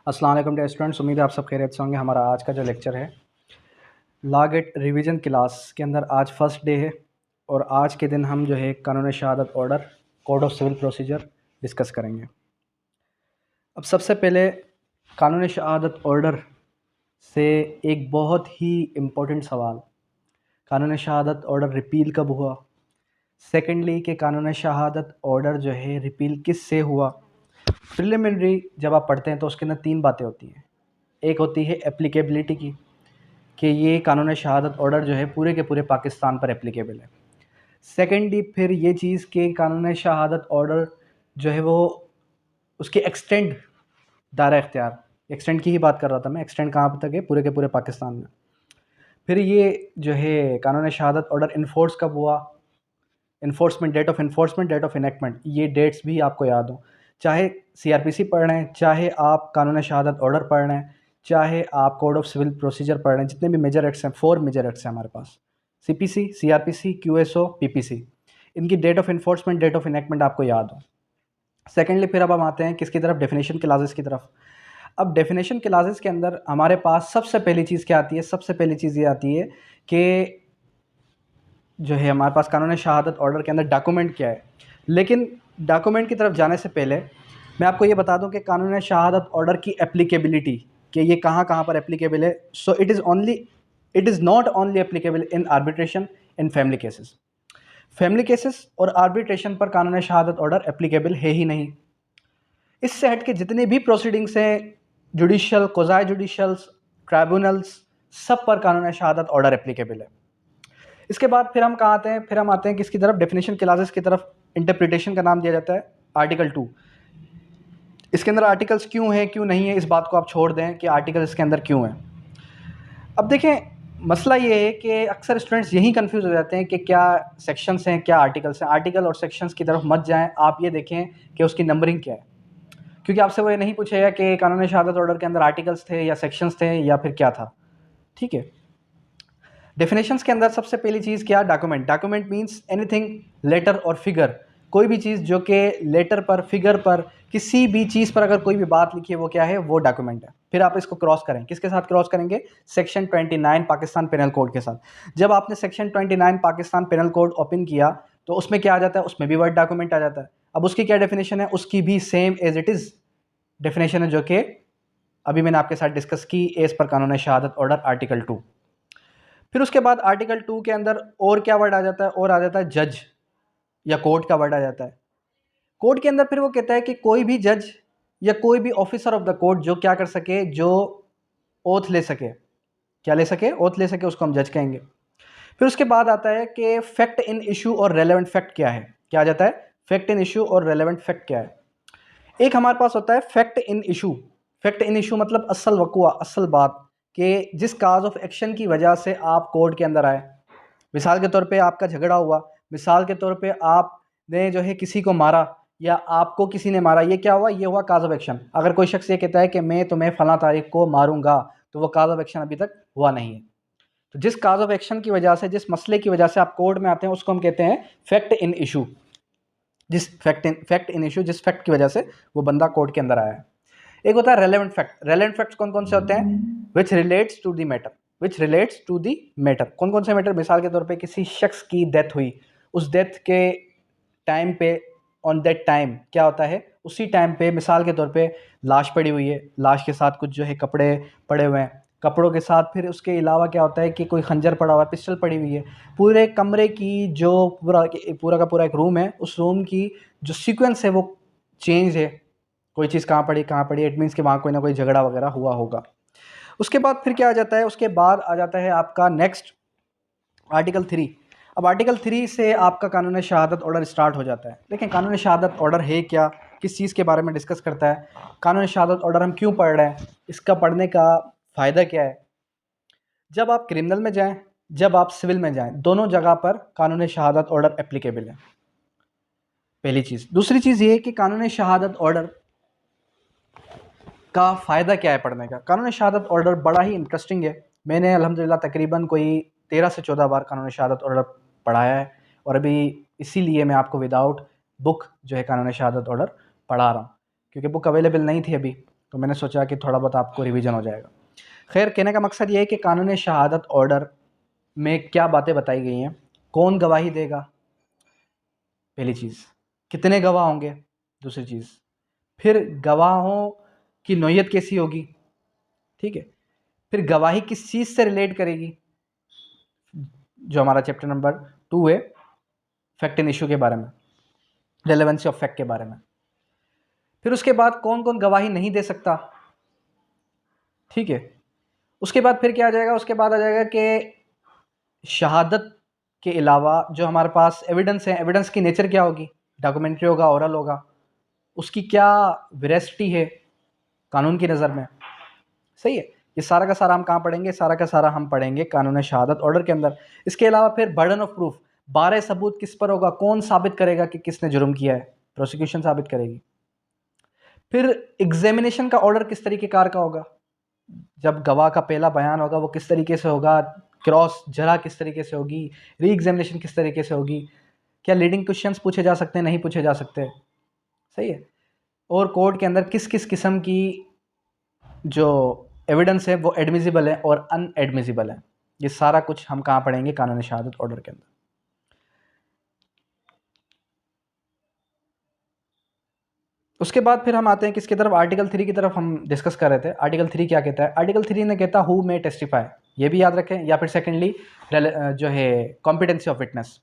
अस्सलाम वालेकुम dear students, उम्मीद है आप सब खैरियत से होंगे। हमारा आज का जो लेक्चर है लॉ गेट रिवीजन क्लास के अंदर आज फर्स्ट डे है और आज के दिन हम जो है Qanun Shahadat order code of civil procedure discuss करेंगे। अब सबसे पहले कानून शहादत ऑर्डर से एक बहुत ही इम्पोर्टेंट सवाल, कानून शहादत ऑर्डर रिपील कब हुआ। सेकेंडली कि कानून शहादत ऑर्डर जो है रिपील किस से हुआ। प्रिलिमिनरी जब आप पढ़ते हैं तो उसके अंदर 3 बातें होती हैं। एक होती है एप्लीकेबिलिटी की, कि ये कानून शहादत ऑर्डर जो है पूरे के पूरे पाकिस्तान पर एप्लीकेबल है। सेकेंडली फिर ये चीज़ कि कानून शहादत ऑर्डर जो है वो उसके एक्सटेंड दायरा इख्तियार, एक्सटेंड की ही बात कर रहा था मैं, एक्सटेंड कहाँ तक है, पूरे के पूरे पाकिस्तान में। फिर ये जो है कानून शहादत ऑर्डर इन्फोर्स कब हुआ, enforcement, date of enforcement, date of enactment, ये डेट्स भी आपको याद हो। चाहे सीआरपीसी पढ़ रहे हैं, चाहे आप कानून शहादत ऑर्डर पढ़ रहे हैं, चाहे आप कोड ऑफ सिविल प्रोसीजर पढ़ रहे हैं, जितने भी मेजर एक्ट्स हैं, 4 मेजर एक्ट्स हैं हमारे पास, सीपीसी, सीआरपीसी, क्यूएसओ, पीपीसी, इनकी date of enforcement, date of enactment आपको याद हो। सेकेंडली फिर अब हम आते हैं किसकी तरफ, डेफिनेशन क्लासेस की तरफ। अब डेफिनेशन क्लासेस के अंदर हमारे पास सबसे पहली चीज़ क्या आती है, सबसे पहली चीज़ ये आती है कि जो है हमारे पास कानून शहादत ऑर्डर के अंदर डॉक्यूमेंट क्या है। लेकिन डॉक्यूमेंट की तरफ जाने से पहले मैं आपको ये बता दूं कि कानून शहादत ऑर्डर की एप्लीकेबिलिटी, कि ये कहाँ कहाँ पर एप्लीकेबल है। So it is not only applicable in arbitration, in family cases. Family cases और आर्बिट्रेशन पर कानून शहादत ऑर्डर एप्लीकेबल है ही नहीं। इससे हट के जितने भी प्रोसीडिंग्स हैं, जुडिशियल, क्वाज़ी जुडिशियल्स, ट्राइब्यूनल्स, सब पर कानून शहादत ऑर्डर एप्लीकेबल है। इसके बाद फिर हम कहाँ आते हैं, फिर हम आते हैं किसकी तरफ, डेफिनेशन क्लासेस की तरफ। इंटरप्रिटेशन का नाम दिया जाता है आर्टिकल 2। इसके अंदर आर्टिकल्स क्यों है क्यों नहीं है, इस बात को आप छोड़ दें कि आर्टिकल इसके अंदर क्यों है। अब देखें, मसला ये है कि अक्सर स्टूडेंट्स यही कंफ्यूज हो जाते हैं कि क्या सेक्शंस हैं, क्या आर्टिकल्स हैं। आर्टिकल और सेक्शंस की तरफ मत जाएं, आप ये देखें कि उसकी नंबरिंग क्या है, क्योंकि आपसे वो ये नहीं पूछेगा कि कानून शहादत ऑर्डर के अंदर आर्टिकल्स थे या सेक्शंस थे या फिर क्या था। ठीक है। डेफिनेशंस के अंदर सबसे पहली चीज़ क्या, document. Document means anything letter और फिगर, कोई भी चीज़ जो कि लेटर पर, फिगर पर, किसी भी चीज़ पर अगर कोई भी बात लिखी है वो क्या है, वो डॉक्यूमेंट है। फिर आप इसको क्रॉस करें, किसके साथ क्रॉस करेंगे, सेक्शन 29 पाकिस्तान पेनल कोड के साथ। जब आपने section 29 Pakistan penal code open किया तो उसमें क्या आ जाता है, उसमें भी वर्ड डॉक्यूमेंट आ जाता है। अब उसकी क्या डेफिनेशन है, उसकी भी same as it is definition है, जो कि अभी मैंने आपके साथ डिस्कस की, एज पर कानून शहादत ऑर्डर आर्टिकल 2। फिर उसके बाद आर्टिकल 2 के अंदर और क्या वर्ड आ जाता है, और आ जाता है जज या कोर्ट का वर्ड आ जाता है। कोर्ट के अंदर फिर वो कहता है कि कोई भी जज या कोई भी ऑफिसर ऑफ द कोर्ट जो क्या कर सके, जो ओथ ले सके, क्या ले सके, ओथ ले सके, उसको हम जज कहेंगे। फिर उसके बाद आता है कि फैक्ट इन इशू और रेलेवेंट फैक्ट क्या है। क्या आ जाता है, फैक्ट इन इशू और रेलेवेंट फैक्ट क्या है। एक हमारे पास होता है fact in issue. Fact in issue मतलब असल वकुआ, असल बात, कि जिस काज ऑफ एक्शन की वजह से आप कोर्ट के अंदर आए। मिसाल के तौर पे आपका झगड़ा हुआ, मिसाल के तौर पे आपने जो है किसी को मारा या आपको किसी ने मारा, ये क्या हुआ, ये हुआ काज ऑफ एक्शन। अगर कोई शख्स ये कहता है कि मैं तुम्हें फलां तारीख को मारूंगा, तो वो काज ऑफ एक्शन अभी तक हुआ नहीं है। तो जिस काज ऑफ एक्शन की वजह से, जिस मसले की वजह से आप कोर्ट में आते हैं, उसको हम कहते हैं फैक्ट इन इशू। जिस फैक्ट इन इशू, जिस फैक्ट की वजह से वो बंदा कोर्ट के अंदर आया है। एक होता है रेलेवेंट फैक्ट। रेलेवेंट फैक्ट्स कौन कौन से होते हैं, which relates to the matter, which relates to the matter. कौन कौन से मैटर, मिसाल के तौर पे किसी शख्स की डेथ हुई, उस डेथ के टाइम पे, ऑन दैट टाइम क्या होता है, उसी टाइम पे मिसाल के तौर पे लाश पड़ी हुई है, लाश के साथ कुछ जो है कपड़े पड़े हुए हैं, कपड़ों के साथ फिर उसके अलावा क्या होता है कि कोई खंजर पड़ा हुआ है, पिस्टल पड़ी हुई है। पूरे कमरे की जो पूरा का पूरा एक रूम है, उस रूम की जो सीक्वेंस है वो चेंज है, कोई चीज़ कहाँ पड़ी, इट मीन्स कि वहाँ कोई ना कोई झगड़ा वगैरह हुआ होगा। उसके बाद फिर क्या आ जाता है, उसके बाद आ जाता है आपका नेक्स्ट आर्टिकल 3। अब आर्टिकल 3 से आपका कानून शहादत ऑर्डर स्टार्ट हो जाता है। लेकिन कानून शहादत ऑर्डर है क्या, किस चीज़ के बारे में डिस्कस करता है, कानून शहादत ऑर्डर हम क्यों पढ़ रहे हैं, इसका पढ़ने का फ़ायदा क्या है। जब आप क्रिमिनल में जाएं, जब आप सिविल में जाएं, दोनों जगह पर कानून शहादत ऑर्डर एप्लीकेबल है, पहली चीज़। दूसरी चीज़ ये कि कानून शहादत ऑर्डर का फ़ायदा क्या है पढ़ने का। कानून शहादत ऑर्डर बड़ा ही इंटरेस्टिंग है। मैंने अल्हम्दुलिल्लाह तकरीबन कोई 13 से 14 बार कानून शहादत ऑर्डर पढ़ाया है, और अभी इसीलिए मैं आपको विदाउट बुक जो है कानून शहादत ऑर्डर पढ़ा रहा हूँ, क्योंकि बुक अवेलेबल नहीं थी अभी। तो मैंने सोचा कि थोड़ा बहुत आपको रिवीजन हो जाएगा। खैर, कहने का मकसद ये है कि कानून शहादत ऑर्डर में क्या बातें बताई गई हैं। कौन गवाही देगा, पहली चीज़। कितने गवाह होंगे, दूसरी चीज़। फिर गवाहों की नौयत कैसी होगी, ठीक है। फिर गवाही किस चीज़ से रिलेट करेगी, जो हमारा चैप्टर नंबर 2 है, फैक्ट एंड इशू के बारे में, रेलेवेंसी ऑफ फैक्ट के बारे में। फिर उसके बाद कौन कौन गवाही नहीं दे सकता, ठीक है। उसके बाद फिर क्या आ जाएगा, उसके बाद आ जाएगा कि शहादत के अलावा जो हमारे पास एविडेंस है, एविडेंस की नेचर क्या होगी, डॉक्यूमेंट्री होगा, ओरल होगा, उसकी क्या वेरासिटी है कानून की नज़र में, सही है। ये सारा का सारा हम कहाँ पढ़ेंगे, सारा का सारा हम पढ़ेंगे कानून शहादत ऑर्डर के अंदर। इसके अलावा फिर बर्डन ऑफ प्रूफ, बारह सबूत किस पर होगा, कौन साबित करेगा कि किसने जुर्म किया है, प्रोसिक्यूशन साबित करेगी। फिर एग्जामिनेशन का ऑर्डर किस तरीके कार का होगा, जब गवाह का पहला बयान होगा वो किस तरीके से होगा, क्रॉस जरा किस तरीके से होगी, री एग्जामिनेशन किस तरीके से होगी, क्या लीडिंग क्वेश्चंस पूछे जा सकते हैं, नहीं पूछे जा सकते, सही है। और कोर्ट के अंदर किस किस किस्म की जो एविडेंस है वो एडमिसिबल है और अनएडमिसिबल है। ये सारा कुछ हम कहाँ पढ़ेंगे, कानून शहादत ऑर्डर के अंदर। उसके बाद फिर हम आते हैं किसकी तरफ, आर्टिकल 3 की तरफ हम डिस्कस कर रहे थे। आर्टिकल 3 क्या कहता है, आर्टिकल 3 ने कहता है हु मे टेस्टिफाई, ये भी याद रखें, या फिर सेकेंडली जो है competency of witness.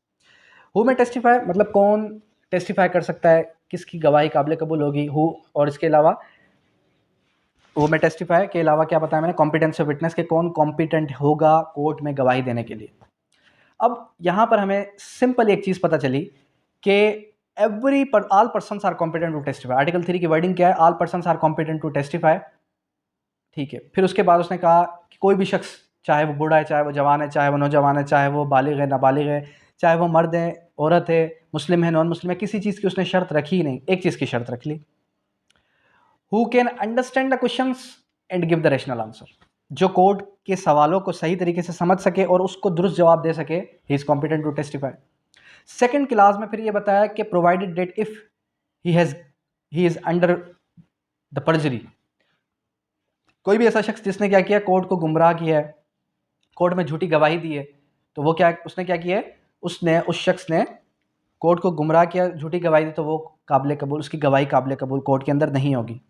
Who may testify मतलब कौन टेस्टिफाई कर सकता है, किसकी गवाही काबिल कबूल होगी, हु, और इसके अलावा हु मे टेस्टिफाई के अलावा क्या बताया मैंने, कॉम्पिटेंसी ऑफ विटनेस के कौन कॉम्पिटेंट होगा कोर्ट में गवाही देने के लिए। अब यहाँ पर हमें सिंपल एक चीज़ पता चली कि all persons are competent to testify. Article 3 की वर्डिंग क्या है, all persons are competent to testify, ठीक है। फिर उसके बाद उसने कहा कि कोई भी शख्स, चाहे वो बूढ़ा है, चाहे वो जवान है, चाहे वो नौजवान है, चाहे वो बालिग है, नाबालिग है, चाहे वो मर्द है, औरत है, मुस्लिम है, नॉन मुस्लिम है, किसी चीज़ की उसने शर्त रखी ही नहीं, एक चीज़ की शर्त रख ली, who can understand the questions and give the rational answer, जो कोर्ट के सवालों को सही तरीके से समझ सके और उसको दुरुस्त जवाब दे सके, he is competent to testify. Second class में फिर ये बताया कि provided that if he is under the perjury, कोई भी ऐसा शख्स जिसने क्या किया, कोर्ट को गुमराह किया है, कोर्ट में झूठी गवाही दी है, तो वो क्या, उसने क्या किया है, उसने, उस शख्स ने कोर्ट को गुमराह किया, झूठी गवाही दी, तो वो काबिल कबूल, उसकी गवाही काबिल कबूल कोर्ट के अंदर नहीं होगी।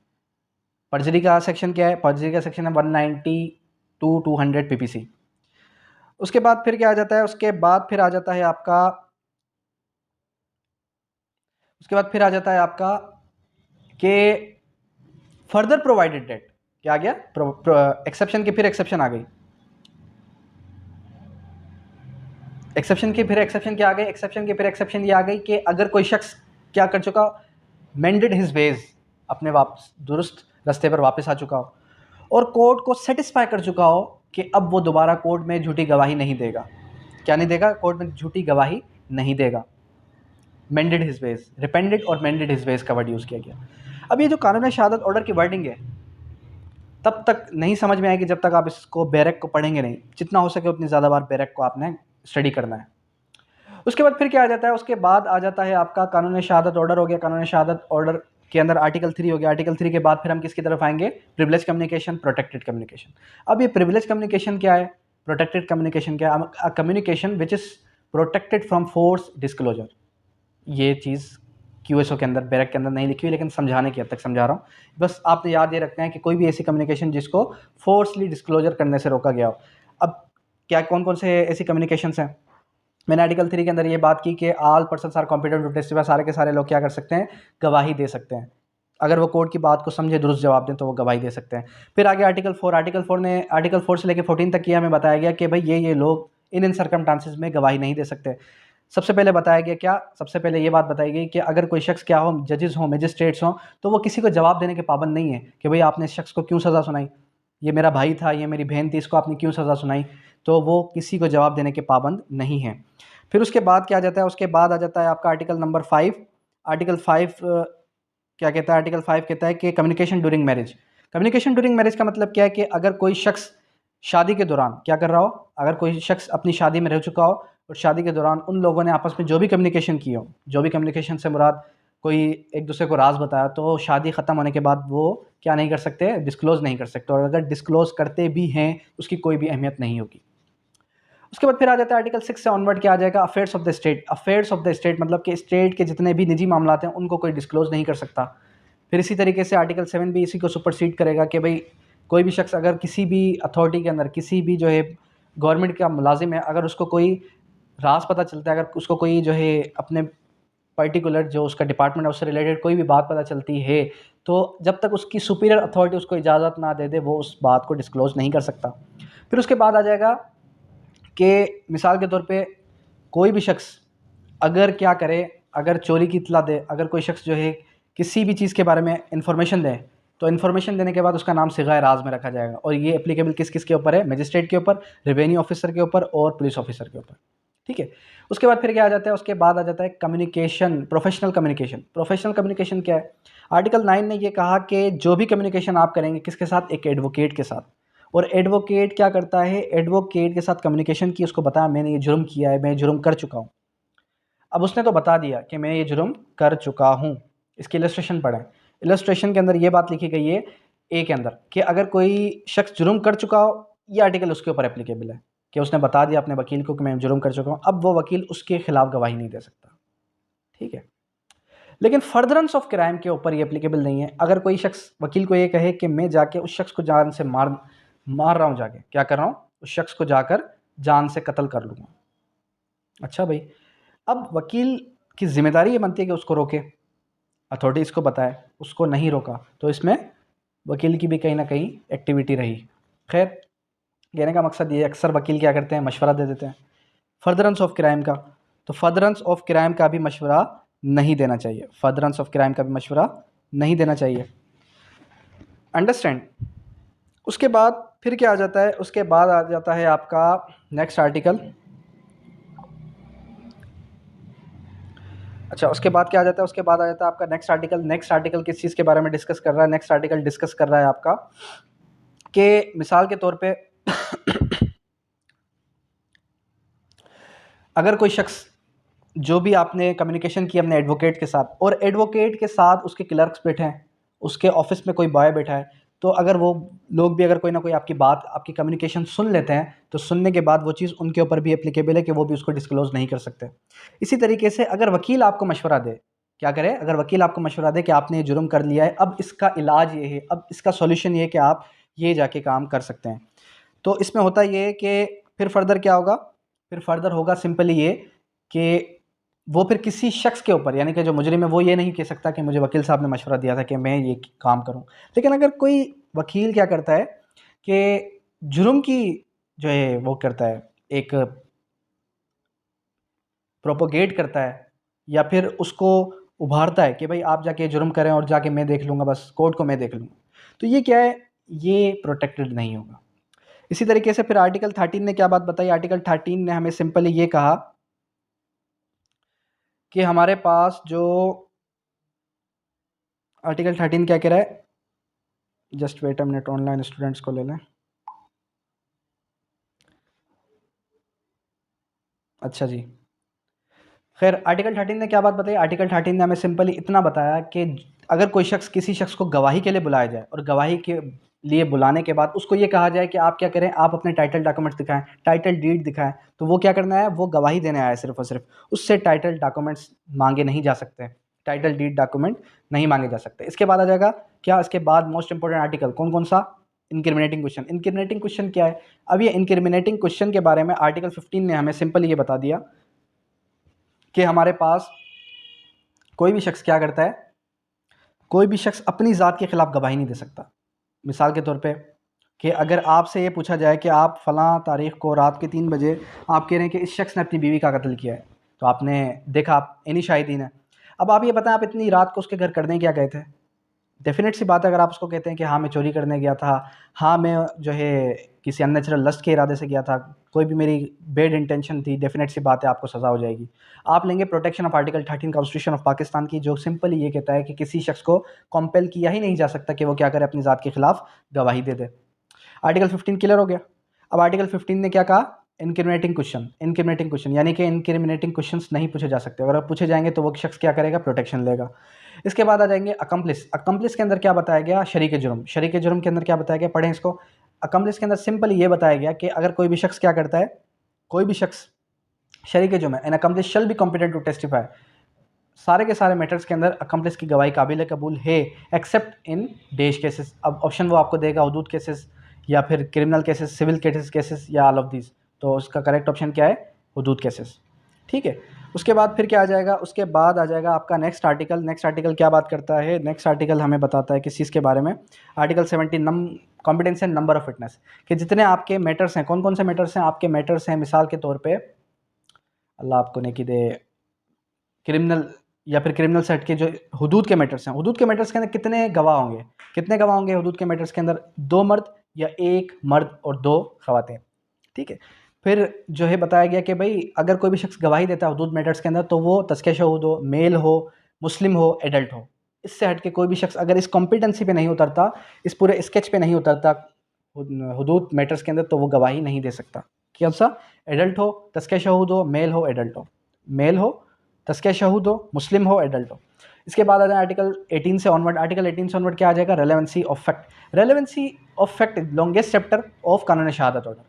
पर्जरी का सेक्शन क्या है, पर्जरी का सेक्शन है 192 पीपीसी। उसके बाद फिर क्या आ जाता है, उसके बाद फिर आ जाता है आपका, उसके बाद फिर आ जाता है आपका कि फर्दर प्रोवाइडेड डेट, क्या आ गया, एक्सेप्शन की फिर एक्सेप्शन आ गई, एक्सेप्शन की फिर एक्सेप्शन क्या आ गई, एक्सेप्शन की फिर एक्सेप्शन ये आ गई कि अगर कोई शख्स क्या कर चुका, मेंडेड हिज वेज, अपने वापस दुरुस्त रास्ते पर वापस आ चुका हो और कोर्ट को सेटिस्फाई कर चुका हो कि अब वो दोबारा कोर्ट में झूठी गवाही नहीं देगा, क्या नहीं देगा, कोर्ट में झूठी गवाही नहीं देगा, मेंडेड हिज वेज, रिपेंडेड और मेंडेड हिज वेज का वर्ड यूज़ किया गया। अब ये जो कानून शहादत ऑर्डर की वर्डिंग है तब तक नहीं समझ में आएगी जब तक आप इसको बैरक को पढ़ेंगे नहीं, जितना हो सके उतनी ज़्यादा बार बैरक को आपने स्टडी करना है। उसके बाद फिर क्या आ जाता है, उसके बाद आ जाता है आपका कानून शहादत ऑर्डर हो गया, कानून शहादत ऑर्डर के अंदर आर्टिकल 3 हो गया, आर्टिकल 3 के बाद फिर हम किसकी तरफ आएंगे, प्रिविलेज कम्युनिकेशन, प्रोटेक्टेड कम्युनिकेशन। अब ये प्रिविलेज कम्युनिकेशन क्या है, प्रोटेक्टेड कम्युनिकेशन क्या है, communication which is protected from force disclosure. ये चीज़ क्यूएसओ के अंदर, बैरक के अंदर नहीं लिखी हुई, लेकिन समझाने की हद तक समझा रहा हूँ, बस आपने याद ये रखते हैं कि कोई भी ऐसी कम्युनिकेशन जिसको फोर्सली डिस्क्लोजर करने से रोका गया हो। अब क्या, कौन कौन से ऐसी कम्युनिकेशंस हैं, मैंने आर्टिकल 3 के अंदर ये बात की कि all persons are competent to testify, सारे के सारे लोग क्या कर सकते हैं, गवाही दे सकते हैं, अगर वो कोर्ट की बात को समझे, दुरुस्त जवाब दें तो वो गवाही दे सकते हैं। फिर आगे आर्टिकल 4, आर्टिकल 4 से लेकर 14 तक किया, हमें बताया गया कि भाई ये लोग इन सर्कमस्टांसेस में गवाही नहीं दे सकते। सबसे पहले बताया गया क्या, सबसे पहले ये बात बताई गई कि अगर कोई शख्स क्या हो, जजेस हों, मजिस्ट्रेट्स हों, तो वो किसी को जवाब देने के पाबंद नहीं है कि भाई आपने इस शख्स को क्यों सज़ा सुनाई, ये मेरा भाई था, ये मेरी बहन थी, इसको आपने क्यों सज़ा सुनाई, तो वो किसी को जवाब देने के पाबंद नहीं है। फिर उसके बाद क्या आ जाता है, उसके बाद आ जाता है आपका आर्टिकल नंबर 5। आर्टिकल 5 क्या कहता है, आर्टिकल 5 कहता है कि communication during marriage. Communication during marriage का मतलब क्या है कि अगर कोई शख्स शादी के दौरान क्या कर रहा हो, अगर कोई शख्स अपनी शादी में रह चुका हो और शादी के दौरान उन लोगों ने आपस में जो भी कम्युनिकेशन की हो, जो भी कम्युनिकेशन से मुराद कोई एक दूसरे को राज बताया, तो शादी ख़त्म होने के बाद वो क्या नहीं कर सकते, डिस्क्लोज़ नहीं कर सकते, और अगर डिस्क्लोज़ करते भी हैं उसकी कोई भी अहमियत नहीं होगी। उसके बाद फिर आ जाता है आर्टिकल 6 से ऑनवर्ड क्या आ जाएगा, affairs of the state. Affairs of the state मतलब कि स्टेट के जितने भी निजी मामला हैं उनको कोई डिस्क्लोज़ नहीं कर सकता। फिर इसी तरीके से आर्टिकल 7 भी इसी को सुपरसीड करेगा कि भाई कोई भी शख्स अगर किसी भी अथॉरिटी के अंदर, किसी भी जो है गवर्नमेंट का मुलाजिम है, अगर उसको कोई राज पता चलता है, अगर उसको कोई जो है अपने पर्टिकुलर जो उसका डिपार्टमेंट है उससे रिलेटेड कोई भी बात पता चलती है, तो जब तक उसकी सुपीरियर अथॉरिटी उसको इजाज़त ना दे दे वो उस बात को डिस्क्लोज़ नहीं कर सकता। फिर उसके बाद आ जाएगा कि मिसाल के तौर पे कोई भी शख्स अगर क्या करे, अगर चोरी की इत्तला दे, अगर कोई शख्स जो है किसी भी चीज़ के बारे में इंफॉर्मेशन दे, तो इन्फॉर्मेशन देने के बाद उसका नाम सिगाए राज में रखा जाएगा, और ये एप्लीकेबल किस किस के ऊपर है, मजिस्ट्रेट के ऊपर, रेवेन्यू ऑफिसर के ऊपर और पुलिस ऑफिसर के ऊपर। ठीक है। उसके बाद फिर क्या आ जाता है, उसके बाद आ जाता है communication, professional communication. Professional communication क्या है, आर्टिकल 9 ने ये कहा कि जो भी कम्युनिकेशन आप करेंगे किसके साथ, एक एडवोकेट के साथ, और एडवोकेट क्या करता है, एडवोकेट के साथ कम्युनिकेशन की, उसको बताया मैंने ये जुर्म किया है, मैं ये जुर्म कर चुका हूँ। अब उसने तो बता दिया कि मैं ये जुर्म कर चुका हूँ, इसकी इलस्ट्रेशन पढ़ें। इलस्ट्रेशन के अंदर ये बात लिखी गई है ए के अंदर कि अगर कोई शख्स जुर्म कर चुका हो, ये आर्टिकल उसके ऊपर एप्लीकेबल है कि उसने बता दिया अपने वकील को कि मैं जुर्म कर चुका हूँ, अब वो वकील उसके खिलाफ गवाही नहीं दे सकता। ठीक है। लेकिन फर्दरेंस ऑफ क्राइम के ऊपर ये एप्लीकेबल नहीं है। अगर कोई शख्स वकील को ये कहे कि मैं जाके उस शख्स को जान से मार रहा हूँ, जाके क्या कर रहा हूँ, उस शख्स को जाकर जान से कत्ल कर लूँगा। अच्छा भाई, अब वकील की जिम्मेदारी ये बनती है कि उसको रोके, अथॉरिटी इसको बताए, उसको नहीं रोका तो इसमें वकील की भी कहीं ना कहीं एक्टिविटी रही। खैर, कहने का मकसद ये, अक्सर वकील क्या करते हैं, मशवरा दे देते हैं फर्दरेंस ऑफ क्राइम का, तो फर्दरेंस ऑफ क्राइम का भी मशवरा नहीं देना चाहिए, फर्दरेंस ऑफ क्राइम का भी मशवरा नहीं देना चाहिए। अंडरस्टैंड। उसके बाद फिर क्या आ जाता है, उसके बाद आ जाता है आपका नेक्स्ट आर्टिकल। अच्छा, उसके बाद क्या आ जाता है, उसके बाद आ जाता है आपका नेक्स्ट आर्टिकल। नेक्स्ट आर्टिकल किस चीज़ के बारे में डिस्कस कर रहा है, नेक्स्ट आर्टिकल डिस्कस कर रहा है आपका कि मिसाल के तौर पे अगर कोई शख्स, जो भी आपने कम्युनिकेशन की अपने एडवोकेट के साथ, और एडवोकेट के साथ उसके क्लर्क्स बैठे हैं, उसके ऑफिस में कोई बॉय बैठा है, तो अगर वो लोग भी अगर कोई ना कोई आपकी बात, आपकी कम्युनिकेशन सुन लेते हैं, तो सुनने के बाद वो चीज़ उनके ऊपर भी एप्लीकेबल है कि वो भी उसको डिस्क्लोज़ नहीं कर सकते। इसी तरीके से अगर वकील आपको मशवरा दे, क्या करे, अगर वकील आपको मशवरा दे कि आपने ये जुर्म कर लिया है, अब इसका इलाज ये है, अब इसका सॉल्यूशन ये है कि आप ये जाके काम कर सकते हैं, तो इसमें होता ये है कि फिर फर्दर क्या होगा, फिर फर्दर होगा सिंपली ये कि वो फिर किसी शख्स के ऊपर, यानी कि जो मुजरिम है वो ये नहीं कह सकता कि मुझे वकील साहब ने मशवरा दिया था कि मैं ये काम करूं। लेकिन अगर कोई वकील क्या करता है कि जुर्म की जो है वो करता है, एक प्रोपोगेट करता है, या फिर उसको उभारता है कि भाई आप जाके जुर्म करें और जाके मैं देख लूँगा, बस कोर्ट को मैं देख लूँगा, तो ये क्या है, ये प्रोटेक्टेड नहीं होगा। इसी तरीके से फिर आर्टिकल 13 ने क्या बात बताई, आर्टिकल 13 ने हमें सिंपली ये कहा कि हमारे पास जो आर्टिकल 13 क्या कह रहा है, just wait a minute, online students को ले लें। अच्छा जी, खैर आर्टिकल 13 ने क्या बात बताई, आर्टिकल 13 ने हमें सिंपली इतना बताया कि अगर कोई शख्स, किसी शख्स को गवाही के लिए बुलाया जाए, और गवाही के लिए बुलाने के बाद उसको ये कहा जाए कि आप क्या करें, आप अपने टाइटल डॉक्यूमेंट्स दिखाएं, टाइटल डीड दिखाएं, तो वो क्या करना है, वो गवाही देने आया है सिर्फ और सिर्फ, उससे टाइटल डॉक्यूमेंट्स मांगे नहीं जा सकते, टाइटल डीड डॉक्यूमेंट नहीं मांगे जा सकते। इसके बाद आ जाएगा क्या, इसके बाद मोस्ट इंपॉर्टेंट आर्टिकल कौन कौन सा, इनक्रिमिनेटिंग क्वेश्चन। इनक्रिमिनेटिंग क्वेश्चन क्या है, अब ये इनक्रिमिनेटिंग क्वेश्चन के बारे में आर्टिकल 15 ने हमें सिंपल ये बता दिया कि हमारे पास कोई भी शख्स क्या करता है, कोई भी शख्स अपनी ज़ात के ख़िलाफ़ गवाही नहीं दे सकता। मिसाल के तौर पे कि अगर आपसे ये पूछा जाए कि आप फ़लाँ तारीख़ को रात के 3 बजे आप कह रहे हैं कि इस शख्स ने अपनी बीवी का कत्ल किया है, तो आपने देखा, आप इन्हीं शाहिदीन हैं। अब आप ये बताएं, आप इतनी रात को उसके घर करने क्या गए थे? डेफ़िनेट सी बात है, अगर आप उसको कहते हैं कि हाँ मैं चोरी करने गया था, हाँ मैं जो है किसी अननेचुरल लस्ट के इरादे से गया था, कोई भी मेरी बैड इंटेंशन थी, डेफ़िनेट सी बात है आपको सज़ा हो जाएगी। आप लेंगे protection of article 13 constitution of Pakistan की, जो सिंपली ये कहता है कि किसी शख्स को कंपेल किया ही नहीं जा सकता कि वो क्या करे, अपनी ज़ात के खिलाफ गवाही दे दे। आर्टिकल 15 क्लियर हो गया। अब आर्टिकल 15 ने क्या कहा इनक्रिमिनेटिंग क्वेश्चन यानी कि इनक्रिमिनेटिंग क्वेश्चंस नहीं पूछे जा सकते, अगर पूछे जाएंगे तो वो शख्स क्या करेगा, प्रोटेक्शन लेगा। इसके बाद आ जाएंगे अकम्प्लिस के अंदर क्या बताया गया, शरीक जुर्म के अंदर क्या बताया गया, पढ़ें इसको। अकम्प्लिस के अंदर सिंपल ये बताया गया कि अगर कोई भी शख्स क्या करता है, कोई भी शख्स शरीक जुर्म है, an accomplice shall be competent to testify, सारे के सारे मैटर्स के अंदर अकम्प्लिस की गवाही काबिल कबूल है एक्सेप्ट इन डेश केसेस। अब ऑप्शन वो आपको देगा हुदूद केसेस या फिर क्रिमिनल केसेस, सिविल केसेस या ऑल ऑफ दीज। तो उसका करेक्ट ऑप्शन क्या है, हुदूद केसेस। ठीक है। उसके बाद फिर क्या आ जाएगा, उसके बाद आ जाएगा आपका नेक्स्ट आर्टिकल क्या बात करता है, नेक्स्ट आर्टिकल हमें बताता है किस चीज़ के बारे में। Article 17 competence and number of witness, कि जितने आपके मैटर्स हैं, कौन कौन से मैटर्स हैं आपके मैटर्स हैं, मिसाल के तौर पे अल्लाह आपको नेकी दे, क्रिमिनल या फिर क्रिमिनल सेट के जो हुदूद के मैटर्स हैं, हुदूद के मैटर्स के अंदर कितने गवाह होंगे हुदूद के मैटर्स के अंदर, 2 मर्द या 1 मर्द और 2 खवातीन। ठीक है। फिर जो है बताया गया कि भाई अगर कोई भी शख्स गवाही देता है हुदूद मैटर्स के अंदर तो वो तज़किया शहूद हो, मेल हो, मुस्लिम हो, एडल्ट हो। इससे हट के कोई भी शख्स अगर इस कॉम्पिटेंसी पे नहीं उतरता, इस पूरे स्केच पे नहीं उतरता हुदूद मैटर्स के अंदर, तो वो गवाही नहीं दे सकता। कौन सा, एडल्ट हो, तज़किया शहूद हो, मेल हो, एडल्ट हो, मेल हो, तज़किया शहूद हो, मुस्लिम हो, एडल्ट हो। इसके बाद आ जाए आर्टिकल 18 से ऑनवर्ड क्या आ जाएगा, relevancy of fact longest chapter of कानून शहादत ऑर्डर।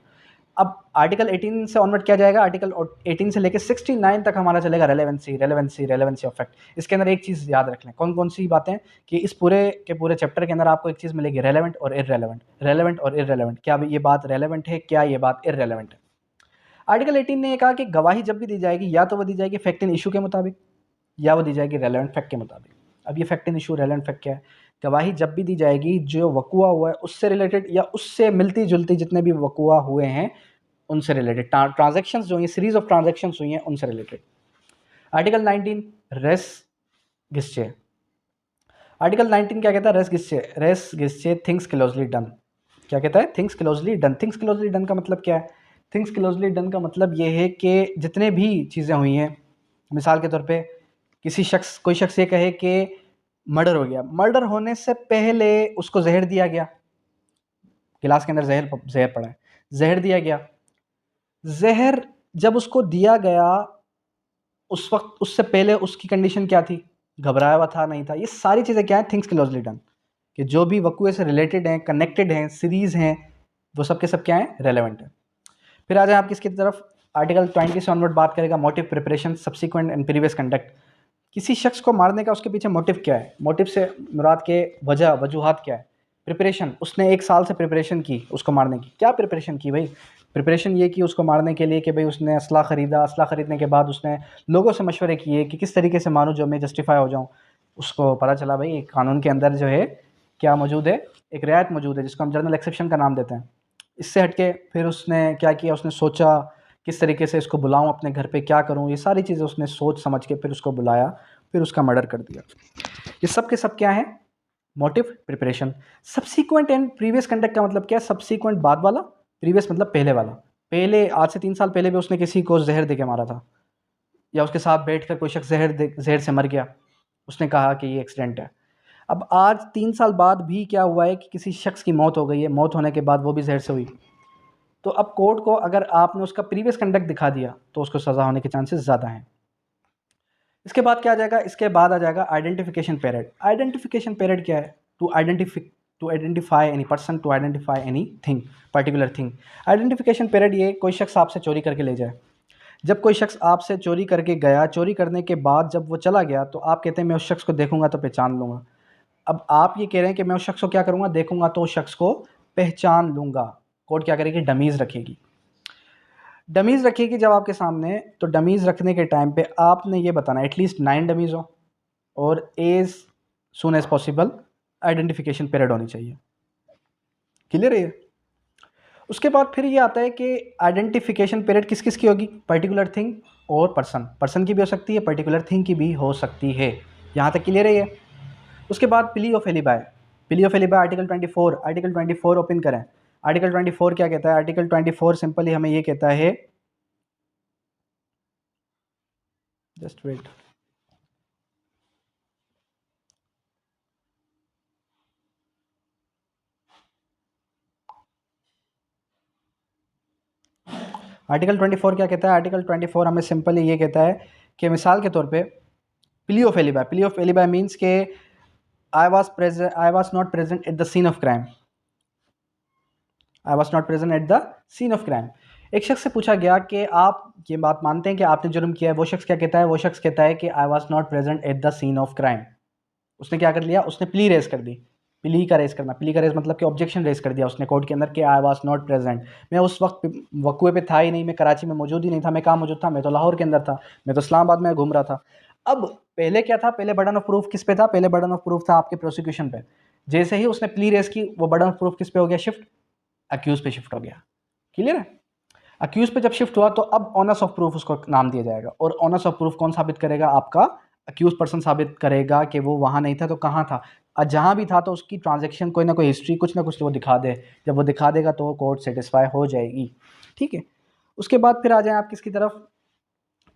अब आर्टिकल 18 से ऑनवर्ड क्या जाएगा, आर्टिकल 18 से लेकर 69 तक हमारा चलेगा रेलेवेंसी ऑफ फैक्ट। इसके अंदर एक चीज़ याद रख लें, कौन कौन सी बातें, कि इस पूरे के पूरे चैप्टर के अंदर आपको एक चीज़ मिलेगी, रेलेवेंट और इररेलेवेंट, क्या ये बात रेलेवेंट है, क्या ये बात इररेलेवेंट है। आर्टिकल 18 ने कहा कि गवाही जब भी दी जाएगी या तो वो दी जाएगी फैक्ट इन इशू के मुताबिक या वो दी जाएगी रेलेवेंट फैक्ट के मुताबिक। अब ये fact in issue, relevant fact क्या है, गवाही जब भी दी जाएगी जो वकुआ हुआ है उससे रिलेटेड या उससे मिलती जुलती जितने भी वकुआ हुए हैं उनसे रिलेटेड, ट्रांजैक्शंस जो ये सीरीज ऑफ ट्रांजैक्शंस हुई हैं उनसे रिलेटेड। आर्टिकल 19 रेस गिस्चे, आर्टिकल 19 क्या कहता है, रेस गिस्चे थिंग्स क्लोजली डन। क्या कहता है, थिंग्स क्लोजली डन का मतलब क्या है, थिंग्स क्लोजली डन का मतलब ये है कि जितने भी चीज़ें हुई हैं, मिसाल के तौर पे कोई शख्स ये कहे कि मर्डर हो गया, मर्डर होने से पहले उसको जहर दिया गया, गिलास के अंदर जहर पड़ा है, जहर दिया गया, जहर जब उसको दिया गया उस वक्त उससे पहले उसकी कंडीशन क्या थी, घबराया हुआ था, नहीं था, ये सारी चीज़ें क्या है, थिंग्स क्लोजली डन, कि जो भी वकुए से रिलेटेड हैं, कनेक्टेड हैं, सीरीज हैं, वो सब के सब क्या है, रेलेवेंट है। फिर आ जाए आप किसकी तरफ, आर्टिकल 20 से ऑनवर्ड बात करेगा motive, preparation, subsequent and previous conduct. किसी शख्स को मारने का उसके पीछे मोटिव क्या है, मोटिव से मुराद के वजूहात क्या है। प्रिपरेशन, उसने 1 साल से प्रिपरेशन की उसको मारने की, क्या प्रिपरेशन की भाई, प्रिपरेशन ये की उसको मारने के लिए कि भाई उसने असला ख़रीदा, असला ख़रीदने के बाद उसने लोगों से मशवरे किए कि किस तरीके से मारूं जो मैं जस्टिफाई हो जाऊं। उसको पता चला भाई कानून के अंदर जो है क्या मौजूद है, एक रियायत मौजूद है जिसको हम जर्नल एक्सेप्शन का नाम देते हैं। इससे हटके फिर उसने क्या किया, उसने सोचा किस तरीके से इसको बुलाऊं अपने घर पे, क्या करूं, ये सारी चीज़ें उसने सोच समझ के फिर उसको बुलाया, फिर उसका मर्डर कर दिया। ये सब के सब क्या है, motive, preparation. Subsequent and previous conduct का मतलब क्या है, सब्सीक्वेंट बाद वाला, प्रीवियस मतलब पहले वाला। पहले आज से 3 साल पहले भी उसने किसी को जहर दे के मारा था, या उसके साथ बैठकर कोई शख्स जहर से मर गया, उसने कहा कि ये एक्सीडेंट है। अब आज 3 साल बाद भी क्या हुआ है कि किसी शख्स की मौत हो गई है, मौत होने के बाद वो भी जहर से हुई, तो अब कोर्ट को अगर आपने उसका प्रीवियस कंडक्ट दिखा दिया तो उसको सज़ा होने के चांसेस ज़्यादा हैं। इसके बाद क्या आ जाएगा, इसके बाद आ जाएगा आइडेंटिफिकेशन पीरियड। आइडेंटिफिकेशन पीरियड क्या है, to identify any person, to identify any thing, particular thing. Identification period ये कोई शख्स आपसे चोरी करके ले जाए, जब कोई शख्स आपसे चोरी करके गया, चोरी करने के बाद जब वो चला गया तो आप कहते हैं मैं उस शख्स को देखूंगा तो पहचान लूँगा। अब आप ये कह रहे हैं कि मैं उस शख्स को क्या करूँगा, देखूंगा तो उस शख्स को पहचान लूँगा। कोर्ट क्या करेगी, डमीज़ रखेगी। डमीज़ रखेगी जब आपके सामने, तो डमीज़ रखने के टाइम पे आपने ये बताना एटलीस्ट 9 डमीज़ हो और as soon as possible identification period होनी चाहिए। क्लियर है ये? उसके बाद फिर ये आता है कि आइडेंटिफिकेशन पीरियड किस किस की होगी, पर्टिकुलर थिंग और पर्सन की भी हो सकती है, पर्टिकुलर थिंग की भी हो सकती है। यहाँ तक क्लियर है ये? उसके बाद प्ली ऑफ एलिबाय आर्टिकल 24 ओपन करें। आर्टिकल 24 क्या कहता है, आर्टिकल 24 सिंपली हमें ये कहता है, जस्ट वेट, आर्टिकल 24 क्या कहता है? आर्टिकल 24 हमें सिंपली ये कहता है कि मिसाल के तौर पे plea of alibi, plea of alibi means के I was not present at the scene of crime, I was not present at the scene of crime. एक शख्स से पूछा गया कि आप ये बात मानते हैं कि आपने जुर्म किया है? वो शख्स क्या कहता है? वो शख्स कहता है कि I was not present at the scene of crime. उसने क्या कर लिया? उसने प्ली रेज कर दी। प्ली का रेज करना, प्ली का रेज मतलब कि ऑब्जेक्शन रेज कर दिया उसने कोर्ट के अंदर कि आई वाज नॉट प्रेजेंट, मैं उस वक्त वकूए पे था ही नहीं, मैं कराची में मौजूद ही नहीं था। मैं कहाँ मौजूद था? मैं तो लाहौर के अंदर था, मैं तो इस्लामाबाद में घूम रहा था। अब पहले क्या था? पहले बर्डन ऑफ प्रूफ किस पे था? पहले बर्डन ऑफ प्रूफ था आपके प्रोसिक्यूशन पे। जैसे ही उसने प्ली रेज की, वो बर्डन ऑफ प्रूफ किस पे हो गया? शिफ्ट अक्यूज पे शिफ्ट हो गया। क्लियर है? अक्यूज पे जब शिफ्ट हुआ तो अब ऑनर्स ऑफ प्रूफ उसको नाम दिया जाएगा। और ऑनर्स ऑफ प्रूफ कौन साबित करेगा? आपका अक्यूज पर्सन साबित करेगा कि वो वहाँ नहीं था तो कहाँ था। और जहाँ भी था तो उसकी ट्रांजैक्शन कोई ना कोई हिस्ट्री कुछ ना कुछ वो दिखा दे। जब वो दिखा देगा तो कोर्ट सेटिस्फाई हो जाएगी। ठीक है, उसके बाद फिर आ जाए आप किसकी तरफ?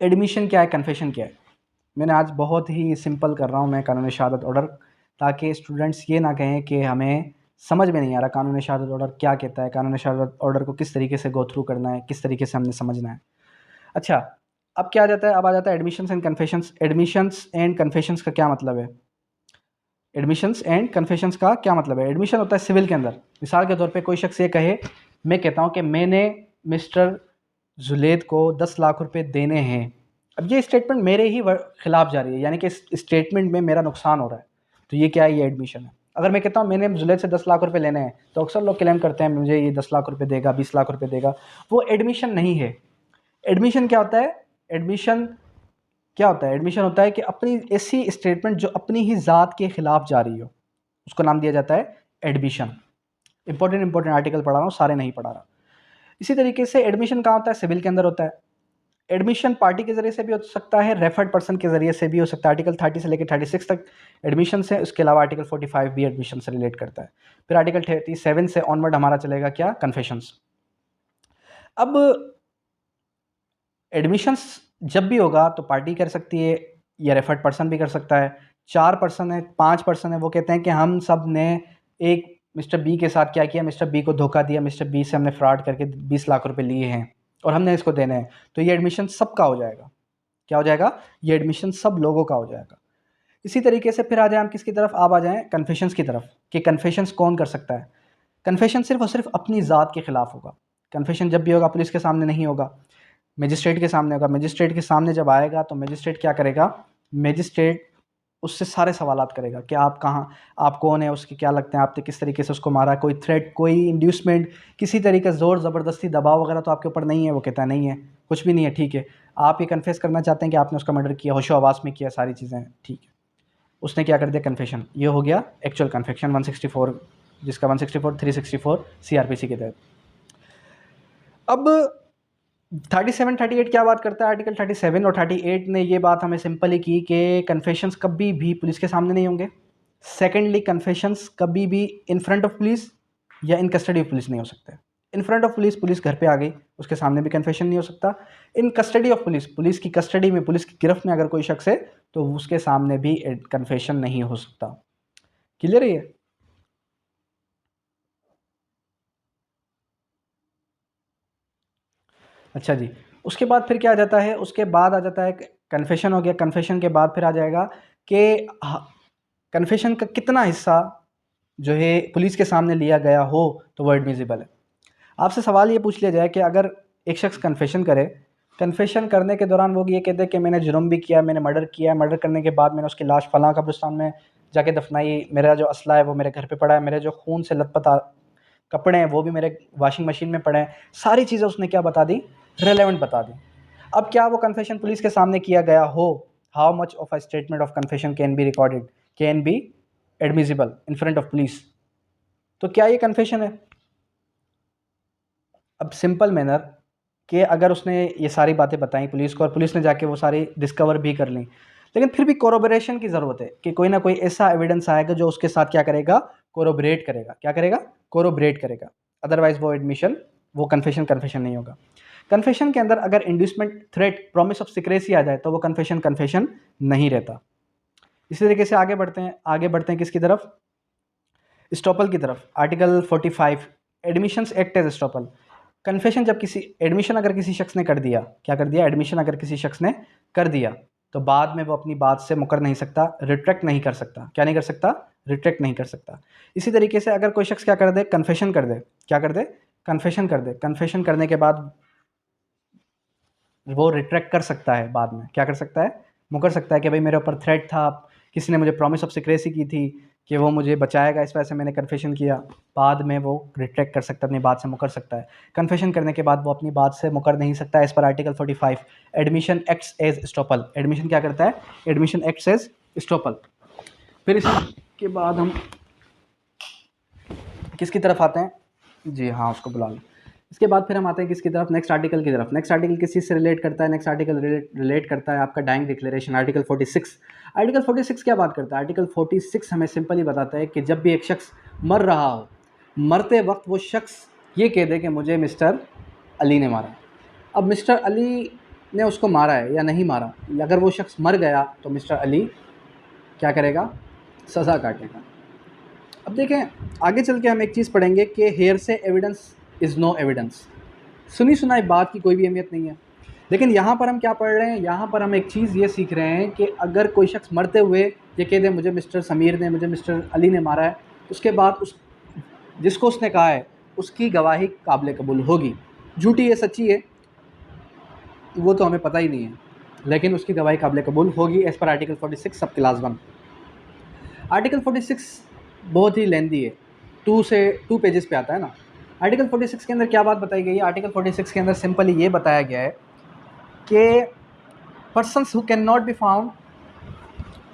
एडमिशन क्या है, कन्फेशन क्या है। मैंने आज बहुत ही सिंपल कर रहा हूँ मैं कानून शहादत ऑर्डर, ताकि स्टूडेंट्स ये ना कहें कि हमें समझ में नहीं आ रहा कानून शहादत ऑर्डर क्या कहता है, कानून शहादत ऑर्डर को किस तरीके से गो थ्रू करना है, किस तरीके से हमने समझना है। अच्छा, अब क्या आ जाता है? अब आ जाता है admissions and confessions. Admissions and confessions का क्या मतलब है? एडमिशंस एंड कन्फेशंस का क्या मतलब है? एडमिशन होता है सिविल के अंदर। मिसाल के तौर पे कोई शख्स ये कहे, मैं कहता हूँ कि मैंने मिस्टर जुलेद को 10 लाख रुपए देने हैं। अब ये स्टेटमेंट मेरे ही खिलाफ जा रही है, यानी कि इस स्टेटमेंट में मेरा नुकसान हो रहा है, तो ये क्या है? ये एडमिशन है। अगर मैं कहता हूँ मैंने जुलेद से 10 लाख रुपए लेने हैं, तो अक्सर लोग क्लेम करते हैं मुझे ये 10 लाख रुपए देगा, 20 लाख रुपए देगा। वो एडमिशन नहीं है। एडमिशन क्या होता है? एडमिशन क्या होता है? एडमिशन होता है कि अपनी ऐसी स्टेटमेंट जो अपनी ही ज़ात के खिलाफ जा रही हो, उसको नाम दिया जाता है एडमिशन। इंपॉर्टेंट आर्टिकल पढ़ा रहा हूँ, सारे नहीं पढ़ा रहा। इसी तरीके से एडमिशन कहाँ होता है? सिविल के अंदर होता है। एडमिशन पार्टी के जरिए से भी हो सकता है, रेफर्ड पर्सन के जरिए से भी हो सकता है। आर्टिकल 30 से लेकर 36 तक एडमिशन है। उसके अलावा आर्टिकल 45 भी एडमिशन से रिलेट करता है। फिर आर्टिकल 37 से ऑनवर्ड हमारा चलेगा क्या? कन्फेशंस। अब एडमिशंस जब भी होगा तो पार्टी कर सकती है या रेफर्ड पर्सन भी कर सकता है। 4 पर्सन है, 5 पर्सन है, वो कहते हैं कि हम सब ने एक मिस्टर बी के साथ क्या किया? मिस्टर बी को धोखा दिया, मिस्टर बी से हमने फ्रॉड करके 20 लाख रुपए लिए हैं और हमने इसको देने हैं। तो ये एडमिशन सबका हो जाएगा। क्या हो जाएगा? ये एडमिशन सब लोगों का हो जाएगा। इसी तरीके से फिर आ जाए हम किसकी तरफ? आप आ जाएं कन्फेशंस की तरफ, कि कन्फेशंस कौन कर सकता है। कन्फेशन सिर्फ और सिर्फ अपनी ज़ात के खिलाफ होगा। कन्फेशन जब भी होगा पुलिस के सामने नहीं होगा, मजिस्ट्रेट के सामने होगा। मजिस्ट्रेट के सामने जब आएगा तो मजिस्ट्रेट क्या करेगा? मजिस्ट्रेट उससे सारे सवालात करेगा कि आप कहाँ, आप कौन है, उसके क्या लगते हैं, आपने किस तरीके से उसको मारा, कोई थ्रेट, कोई इंड्यूसमेंट, किसी तरीके से ज़ोर ज़बरदस्ती दबाव वगैरह तो आपके ऊपर नहीं है। वो कहता है नहीं है, कुछ भी नहीं है, ठीक है। आप ये कन्फेस करना चाहते हैं कि आपने उसका मर्डर किया, होशो आवास में किया, सारी चीज़ें, ठीक है। उसने क्या कर दिया? कन्फेशन। ये हो गया एक्चुअल कन्फेक्शन 164, जिसका 164 364 सीआरपीसी के तहत। अब 37 38 क्या बात करता है? आर्टिकल 37 और 38 ने ये बात हमें सिंपली की कि कन्फेशंस कभी भी पुलिस के सामने नहीं होंगे। सेकेंडली, कन्फेशंस कभी भी इन फ्रंट ऑफ पुलिस या इन कस्टडी ऑफ पुलिस नहीं हो सकते। In front of police, police घर पे आ गई, उसके सामने भी कन्फेशन नहीं हो सकता। इन कस्टडी ऑफ पुलिस, पुलिस की कस्टडी में, पुलिस की गिरफ्त में अगर कोई शख्स है तो उसके सामने भी कन्फेशन नहीं हो सकता। क्लियर है ये? अच्छा जी, उसके बाद फिर क्या आ जाता है? उसके बाद आ जाता है कन्फेशन हो गया। कन्फेशन के बाद फिर आ जाएगा कि कन्फेशन का कितना हिस्सा जो है पुलिस के सामने लिया गया हो तो वो एडमिसिबल है। आपसे सवाल ये पूछ लिया जाए कि अगर एक शख्स कन्फेशन करे, कन्फेशन करने के दौरान वो ये कहते हैं कि मैंने जुर्म भी किया, मैंने मर्डर किया, मर्डर करने के बाद मैंने उसकी लाश फलां कब्रिस्तान में जाके दफनाई, मेरा जो असला है वो मेरे घर पे पड़ा है, मेरे जो खून से लथपथ कपड़े हैं वो भी मेरे वॉशिंग मशीन में पड़े हैं, सारी चीज़ें उसने क्या बता दी? रेलेवेंट बता दी। अब क्या वो कन्फेशन पुलिस के सामने किया गया हो, how much of a statement of confession can be recorded, can be admissible in front of police, तो क्या ये कन्फेशन है? अब सिंपल मैनर कि अगर उसने ये सारी बातें बताई पुलिस को और पुलिस ने जाके वो सारी डिस्कवर भी कर ली, लेकिन फिर भी कोरोबोरेशन की ज़रूरत है कि कोई ना कोई ऐसा एविडेंस आएगा जो उसके साथ क्या करेगा? कोरोबरेट करेगा। क्या करेगा? कोरोबरेट करेगा। अदरवाइज वो एडमिशन, वो कन्फेशन कन्फेशन नहीं होगा। कन्फेशन के अंदर अगर inducement, threat, promise of secrecy आ जाए तो वो कन्फेशन कन्फेशन नहीं रहता। इसी तरीके से आगे बढ़ते हैं, किसकी तरफ? स्टॉपल की तरफ। Article 45, admissions act as estoppel. Confession जब किसी एडमिशन अगर किसी शख्स ने कर दिया, क्या कर दिया, एडमिशन अगर किसी शख्स ने कर दिया तो बाद में वो अपनी बात से मुकर नहीं सकता, रिट्रैक्ट नहीं कर सकता। क्या नहीं कर सकता, रिट्रैक्ट नहीं कर सकता। इसी तरीके से अगर कोई शख्स क्या कर दे, कन्फेशन कर दे, क्या कर दे, कन्फेशन कर दे, कन्फेशन करने के बाद वो रिट्रैक्ट कर सकता है, बाद में क्या कर सकता है, मुकर सकता है कि भाई मेरे ऊपर थ्रेट था, किसी ने मुझे प्रॉमिस ऑफ सिक्रेसी की थी कि वो मुझे बचाएगा, इस वजह से मैंने कन्फेशन किया। बाद में वो रिट्रैक्ट कर सकता है, अपनी बात से मुकर सकता है। कन्फेशन करने के बाद वो अपनी बात से मुकर नहीं सकता एज पर article 45। Admission acts as estoppel. Admission क्या करता है, एडमिशन एक्ट्स एज स्टॉपल। फिर इसके बाद हम किसकी तरफ आते हैं, जी हाँ उसको बुला लो। इसके बाद फिर हम आते हैं किसकी तरफ, नेक्स्ट आर्टिकल की तरफ। नेक्स्ट आर्टिकल किस चीज़ से रिलेट करता है, नेक्स्ट आर्टिकल रिलेट करता है आपका डाइंग डिक्लेरेशन, आर्टिकल 46। आर्टिकल 46 क्या बात करता है, आर्टिकल 46 हमें सिंपली बताता है कि जब भी एक शख्स मर रहा हो, मरते वक्त वो शख्स ये कह दे कि मुझे मिस्टर अली ने मारा। अब मिस्टर अली ने उसको मारा है या नहीं मारा, अगर वो शख्स मर गया तो मिस्टर अली क्या करेगा, सज़ा काटेगा। अब देखें आगे चल के हम एक चीज़ पढ़ेंगे कि hearsay evidence is no evidence. सुनी सुनाई बात की कोई भी अहमियत नहीं है। लेकिन यहाँ पर हम क्या पढ़ रहे हैं, यहाँ पर हम एक चीज़ ये सीख रहे हैं कि अगर कोई शख्स मरते हुए ये कह दे मुझे मिस्टर समीर ने, मुझे मिस्टर अली ने मारा है, उसके बाद उस जिसको उसने कहा है उसकी गवाही काबिल कबूल होगी। झूठी है सच्ची है वो तो हमें पता ही नहीं है, लेकिन उसकी गवाही काबिल कबूल होगी एज़ पर आर्टिकल 46 सब क्लास 1। आर्टिकल 46 बहुत ही लेंदी है, 2 पेजेस पे आता है ना। आर्टिकल 46 के अंदर क्या बात बताई गई है, आर्टिकल 46 के अंदर सिंपली ये बताया गया है कि persons who can not be found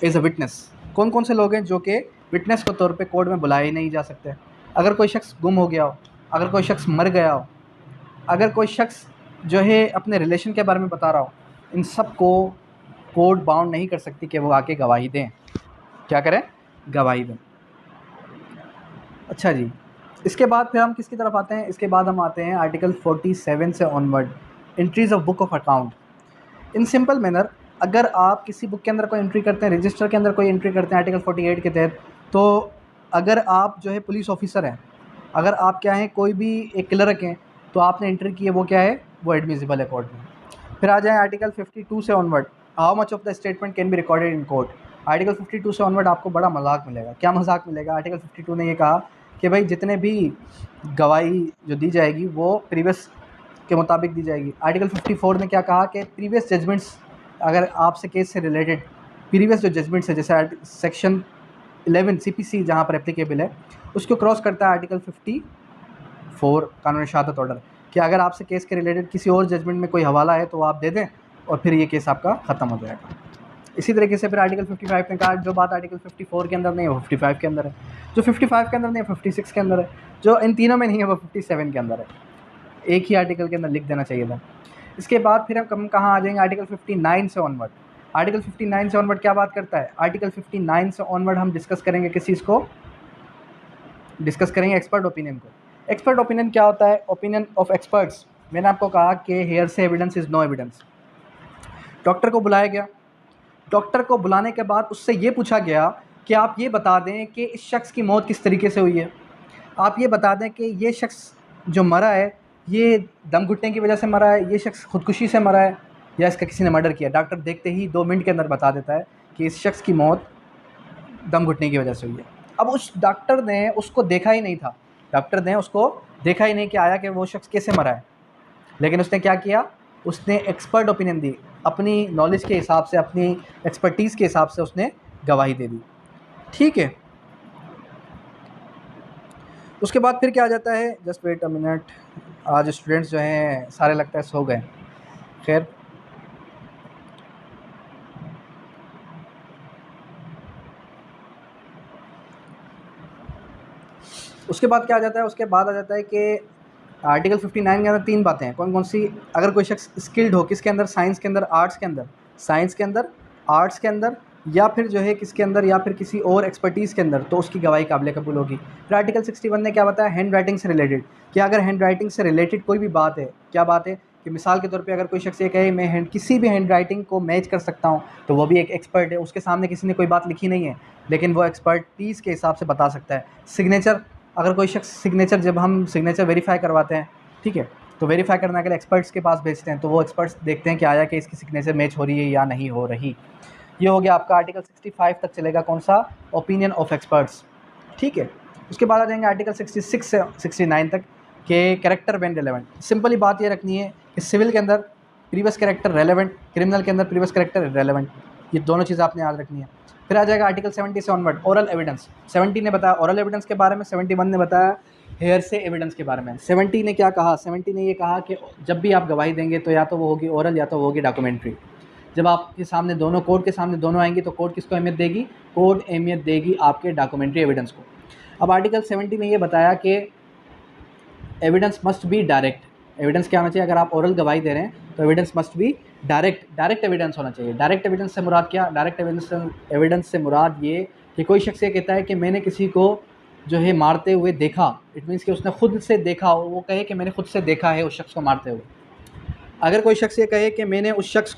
as a witness, कौन कौन से लोग हैं जो कि विटनेस के तौर पे कोर्ट में बुलाए नहीं जा सकते। अगर कोई शख्स गुम हो गया हो, अगर कोई शख्स मर गया हो, अगर कोई शख्स जो है अपने रिलेशन के बारे में बता रहा हो, इन सब को कोर्ट बाउंड नहीं कर सकती कि वो आके गवाही दें। क्या करें, गवाही दें। अच्छा जी, इसके बाद फिर हम किसकी तरफ आते हैं, इसके बाद हम आते हैं आर्टिकल 47 से onward, entries of book of account. In simple manner अगर आप किसी बुक के अंदर कोई एंट्री करते हैं, रजिस्टर के अंदर कोई एंट्री करते हैं आर्टिकल 48 के तहत, तो अगर आप जो है पुलिस ऑफिसर हैं, अगर आप क्या हैं कोई भी एक क्लर्क हैं, तो आपने एंट्री की है वो क्या है, वो एडमिसिबल है कोर्ट में। फिर आ जाए आर्टिकल 52 से onward, how much of the statement can be recorded in court. Article 52 से ऑनवर्ड आपको बड़ा मजाक मिलेगा। क्या मजाक मिलेगा, आर्टिकल 52 ने ये कहा कि भाई जितने भी गवाही जो दी जाएगी वो प्रीवियस के मुताबिक दी जाएगी। आर्टिकल 54 ने क्या कहा कि प्रीवियस जजमेंट्स, अगर आपसे केस से रिलेटेड प्रीवियस जो जजमेंट्स है, जैसे सेक्शन 11 CPC जहाँ पर एप्लीकेबल है, उसको क्रॉस करता है आर्टिकल 54 कानून शहादत ऑर्डर, कि अगर आपसे केस के रिलेटेड किसी और जजमेंट में कोई हवाला है तो आप दे दें और फिर ये केस आपका ख़त्म हो जाएगा। इसी तरीके से फिर आर्टिकल 55 ने कहा जो बात आर्टिकल 54 के अंदर नहीं है वो 55 के अंदर है, जो 55 के अंदर नहीं है 56 के अंदर है, जो इन तीनों में नहीं है वो 57 के अंदर है। एक ही आर्टिकल के अंदर लिख देना चाहिए था। इसके बाद फिर हम कहाँ आ जाएंगे, आर्टिकल 59 से ऑनवर्ड। आर्टिकल 59 से ऑनवर्ड क्या बात करता है, आर्टिकल 59 से ऑनवर्ड हम डिस्कस करेंगे किस चीज़ को, डिस्कस करेंगे एक्सपर्ट ओपिनियन को। एक्सपर्ट ओपिनियन क्या होता है, ओपिनियन ऑफ एक्सपर्ट्स। मैंने आपको कहा कि hearsay evidence is no evidence. Doctor को बुलाया गया, डॉक्टर को बुलाने के बाद उससे ये पूछा गया कि आप ये बता दें कि इस शख्स की मौत किस तरीके से हुई है, आप ये बता दें कि ये शख्स जो मरा है ये दम घुटने की वजह से मरा है, ये शख्स खुदकुशी से मरा है, या इसका किसी ने मर्डर किया। डॉक्टर देखते ही 2 मिनट के अंदर बता देता है कि इस शख्स की मौत दम घुटने की वजह से हुई है। अब उस डॉक्टर ने उसको देखा ही नहीं था, डॉक्टर ने उसको देखा ही नहीं कि आया कि वो शख्स कैसे मरा है, लेकिन उसने क्या किया, उसने एक्सपर्ट ओपिनियन दी, अपनी नॉलेज के हिसाब से, अपनी एक्सपर्टीज़ के हिसाब से उसने गवाही दे दी। ठीक है, उसके बाद फिर क्या आ जाता है, जस्ट वेट अ मिनट, आज स्टूडेंट्स जो हैं सारे लगता है सो गए। खैर उसके बाद क्या आ जाता है, उसके बाद आ जाता है कि आर्टिकल 59 के अंदर 3 बातें हैं। कौन कौन सी, अगर कोई शख्स स्किल्ड हो किसके अंदर, साइंस के अंदर, आर्ट्स के अंदर, साइंस के अंदर, आर्ट्स के अंदर, या फिर जो है किसके अंदर, या फिर किसी और एक्सपर्टीज़ के अंदर, तो उसकी गवाही काबिल कबूल होगी। फिर आर्टिकल 61 ने क्या बताया, हैंड राइटिंग से रिलेटेड, कि अगर हैंड राइटिंग से रिलेटेड कोई भी बात है, क्या बात है कि मिसाल के तौर पे अगर कोई शख्स ये कहे मैं किसी भी हैंड राइटिंग को मैच कर सकता हूँ, तो वो भी एक एक्सपर्ट है, उसके सामने किसी ने कोई बात लिखी नहीं है, लेकिन वो एक्सपर्टीज़ के हिसाब से बता सकता है। सिग्नेचर, अगर कोई शख्स सिग्नेचर, जब हम सिग्नेचर वेरीफाई करवाते हैं, ठीक है, तो वेरीफाई करने के लिए एक्सपर्ट्स के पास भेजते हैं, तो वो एक्सपर्ट्स देखते हैं कि आया कि इसकी सिग्नेचर मैच हो रही है या नहीं हो रही। ये हो गया आपका आर्टिकल 65 तक चलेगा, कौन सा, ओपिनियन ऑफ एक्सपर्ट्स, ठीक है। उसके बाद आ जाएंगे आर्टिकल 66 से 69 तक के कैरेक्टर व्हेन रेलेवेंट। सिंपली बात ये रखनी है कि सिविल के अंदर प्रीवियस कैरेक्टर रेलेवेंट, क्रिमिनल के अंदर प्रीवियस कैरेक्टर रेलेवेंट, ये दोनों चीज़ें आपने याद रखनी है। फिर आ जाएगा आर्टिकल 70 से ऑनवर्ड ओरल एविडेंस। 70 ने बताया ओरल एविडेंस के बारे में, 71 ने बताया हेयर से एविडेंस के बारे में। 70 ने क्या कहा, 70 ने ये कहा कि जब भी आप गवाही देंगे तो या तो वो होगी ओरल या तो वो होगी डॉक्यूमेंट्री। जब आपके सामने दोनों, कोर्ट के सामने दोनों आएंगी तो कोर्ट किसको अहमियत देगी, कोर्ट अहमियत देगी आपके डॉक्यूमेंट्री एविडेंस को। अब आर्टिकल 70 ने ये बताया कि evidence must be direct. Evidence क्या होना चाहिए, अगर आप ओरल गवाही दे रहे हैं तो evidence must be direct evidence होना चाहिए। डायरेक्ट एविडेंस से मुराद क्या, डायरेक्ट एविडेंस से मुराद ये कि कोई शख्स ये कहता है कि मैंने किसी को जो है मारते हुए देखा, इट मीन्स कि उसने खुद से देखा, वो कहे कि मैंने खुद से देखा है उस शख्स को मारते हुए। अगर कोई शख्स ये कहे कि मैंने उस शख्स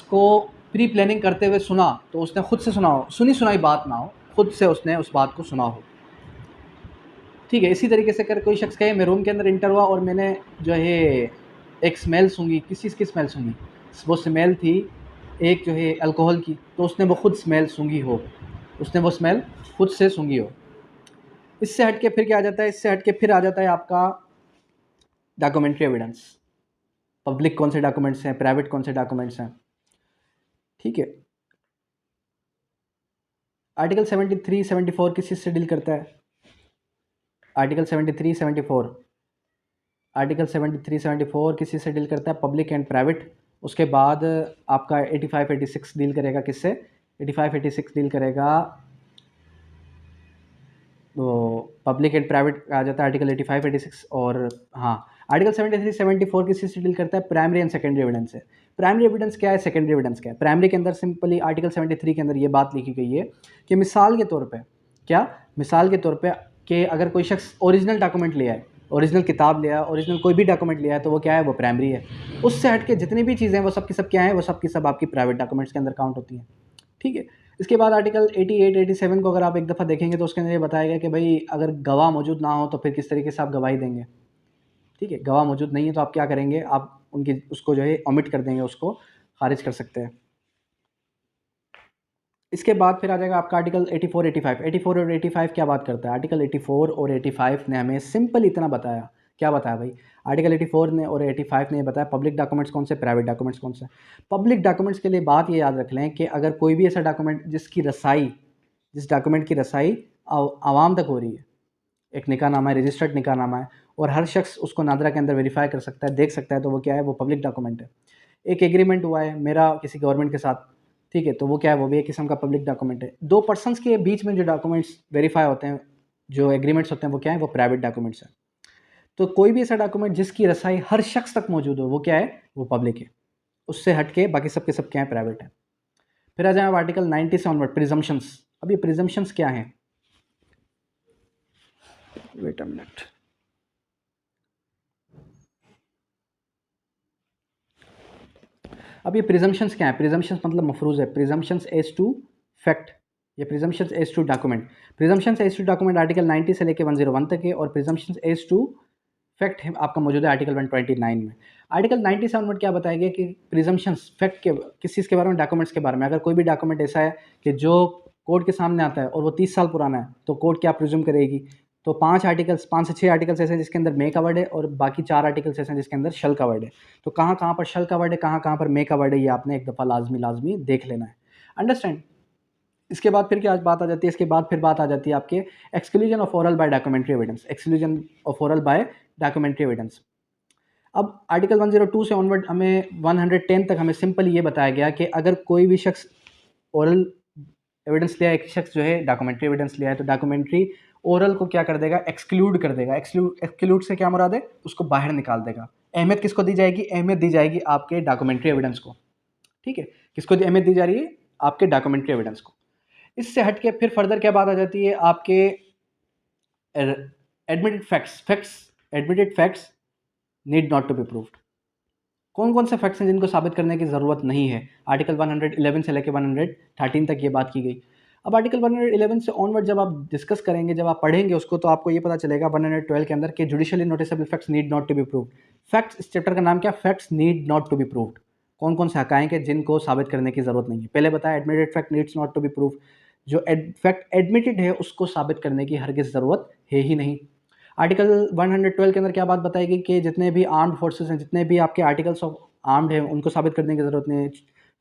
को प्री प्लानिंग करते हुए सुना, तो उसने खुद से सुना हो, सुनी सुनाई बात ना हो, खुद से उसने उस बात को सुना हो, ठीक है। इसी तरीके से अगर कोई शख्स कहे मैं रूम के अंदर इंटर हुआ और मैंने जो है एक स्मेल सूंघी, किस चीज़ की स्मेल सूंघी, वो स्मेल थी एक जो है अल्कोहल की, तो उसने वो खुद स्मेल सूंघी हो, उसने वो स्मेल खुद से सूंघी हो। इससे हट के फिर क्या आ जाता है, इससे हट के फिर आ जाता है आपका डॉक्यूमेंट्री एविडेंस। पब्लिक कौन से डॉक्यूमेंट्स हैं, प्राइवेट कौन से डॉक्यूमेंट्स हैं, ठीक है। आर्टिकल 73 74 किस चीज़ से डील करता है, आर्टिकल 73 74 आर्टिकल 73 74 किस चीज़ से डील करता है, पब्लिक एंड प्राइवेट। उसके बाद आपका 85 86 डील करेगा किससे, 85 86 डील करेगा, तो पब्लिक एंड प्राइवेट आ जाता है आर्टिकल 85 86। और हाँ, आर्टिकल 73 74 किस चीज़ से डील करता है, प्राइमरी एंड सेकेंडरी एविडेंस है। प्राइमरी एविडेंस क्या है, सेकेंडरी एविडेंस क्या है। प्राइमरी के अंदर सिंपली आर्टिकल 73 के अंदर ये बात लिखी गई है कि मिसाल के तौर पे क्या, मिसाल के तौर पे कि अगर कोई शख्स ओरिजिनल डॉक्यूमेंट लिया है, ओरिजिनल किताब लिया है, ओरिजिनल कोई भी डॉक्यूमेंट लिया है, तो वो क्या है, वो प्राइमरी है। उससे हट के जितनी भी चीज़ें हैं वो सब की सब क्या है, वो सब की सब आपकी प्राइवेट डॉक्यूमेंट्स के अंदर काउंट होती हैं, ठीक है। इसके बाद आर्टिकल 88 87 को अगर आप एक दफ़ा देखेंगे तो उसके अंदर ये बताया गया कि भाई अगर गवाह मौजूद ना हो तो फिर किस तरीके से आप गवाही देंगे, ठीक है। गवाह मौजूद नहीं है तो आप क्या करेंगे, आप उनकी उसको जो है ओमिट कर देंगे, उसको खारिज कर सकते हैं। इसके बाद फिर आ जाएगा आपका आर्टिकल 84 85। 84 और 85 क्या बात करता है, आर्टिकल 84 और 85 ने हमें सिंपल इतना बताया, क्या बताया भाई, आर्टिकल 84 ने और 85 ने ये बताया पब्लिक डॉक्यूमेंट्स कौन से, प्राइवेट डॉक्यूमेंट्स कौन से। पब्लिक डॉक्यूमेंट्स के लिए बात ये याद रख लें कि अगर कोई भी ऐसा डॉक्यूमेंट जिस डॉक्यूमेंट की रसाई आवाम तक हो रही है, एक निकाहनामा है, रजिस्टर्ड निकाहनामा है, और हर शख्स उसको नादरा के अंदर वेरीफाई कर सकता है, देख सकता है, तो वो क्या है, वो पब्लिक डॉक्यूमेंट है। एक एग्रीमेंट हुआ है मेरा किसी गवर्नमेंट के साथ, ठीक है, तो वो क्या है, वो भी एक किस्म का पब्लिक डॉक्यूमेंट है। दो पर्सनस के बीच में जो डॉक्यूमेंट्स वेरीफाई होते हैं, जो एग्रीमेंट्स होते हैं, वो क्या है, वो प्राइवेट डॉक्यूमेंट्स हैं। तो कोई भी ऐसा डॉक्यूमेंट जिसकी रसाई हर शख्स तक मौजूद हो, वो क्या है, वो पब्लिक है। उससे हट के बाकी सब के सब क्या है, प्राइवेट है। फिर आ जाए अब आर्टिकल 90 से ऑनवर्ड, प्रिजम्पशंस। अब ये प्रिजम्पशंस क्या हैं, वेट अ मिनट, अब ये प्रिजम्पशंस क्या है, प्रिजम्पशंस मतलब मफरूज़ है, प्रिजम्पशंस एज टू फैक्ट, ये presumptions as to document. Presumptions as to document article 90 से लेकर 101 तक है, और प्रिजम्पशंस एज टू फैक्ट है आपका मौजूद है आर्टिकल 129 में। आर्टिकल 90 से ऑनवर्ड क्या बताया गया कि प्रिजम्पशंस फैक्ट के किस चीज़ के बारे में, डॉक्यूमेंट्स के बारे में। अगर कोई भी डॉक्यूमेंट ऐसा है कि जो कोर्ट के सामने आता है और वो 30 साल पुराना है, तो कोर्ट क्या प्रिज्यूम करेगी, तो 5 से 6 आर्टिकल्स ऐसे हैं जिसके अंदर मे का वर्ड है, और बाकी 4 आर्टिकल्स ऐसे हैं जिसके अंदर शल का वर्ड है। तो कहाँ कहाँ पर शल का वर्ड है, कहाँ कहाँ पर मे का वर्ड है, ये आपने एक दफ़ा लाजमी देख लेना है, अंडरस्टैंड। इसके बाद फिर क्या बात आ जाती है, इसके बाद फिर बात आ जाती है आपके exclusion of oral by documentary evidence, exclusion of oral by documentary evidence. अब आर्टिकल 102 से ऑनवर्ड हमें 110 तक हमें सिंपल ये बताया गया कि अगर कोई भी शख्स ओरल एविडेंस लिया, एक शख्स जो है डॉक्यूमेंट्री एविडेंस लिया है, तो डॉक्यूमेंट्री ओरल को क्या कर देगा, एक्सक्लूड कर देगा। एक्सक्लूड से क्या मुराद है, उसको बाहर निकाल देगा। अहमियत किसको दी जाएगी, अहमियत दी जाएगी आपके डॉक्यूमेंट्री एविडेंस को, ठीक है। किसको अहमियत दी जा रही है, आपके डॉक्यूमेंट्री एविडेंस को। इससे हट के फिर फर्दर क्या बात आ जाती है, आपके admitted facts need not to be proved. कौन कौन से फैक्ट्स हैं जिनको साबित करने की ज़रूरत नहीं है, आर्टिकल 111 से लेकर 113 तक ये बात की गई। अब आर्टिकल 111 से ऑनवर्ड जब आप डिस्कस करेंगे, जब आप पढ़ेंगे उसको, तो आपको ये पता चलेगा 112 के अंदर कि judicially noticeable facts need not to be proved. Facts, इस चैप्टर का नाम क्या? Facts need not to be proved. कौन कौन से हकायक हैं जिनको साबित करने की जरूरत नहीं है? पहले बताया admitted fact needs not to be proved, जो फैक्ट एडमिटेड है उसको साबित करने की हरगिज जरूरत है ही नहीं। आर्टिकल 112 के अंदर क्या बात बताएगी कि जितने भी आर्म्ड फोर्सेस हैं, जितने भी आपके आर्टिकल्स ऑफ आर्म्ड हैं, उनको साबित करने की ज़रूरत नहीं है।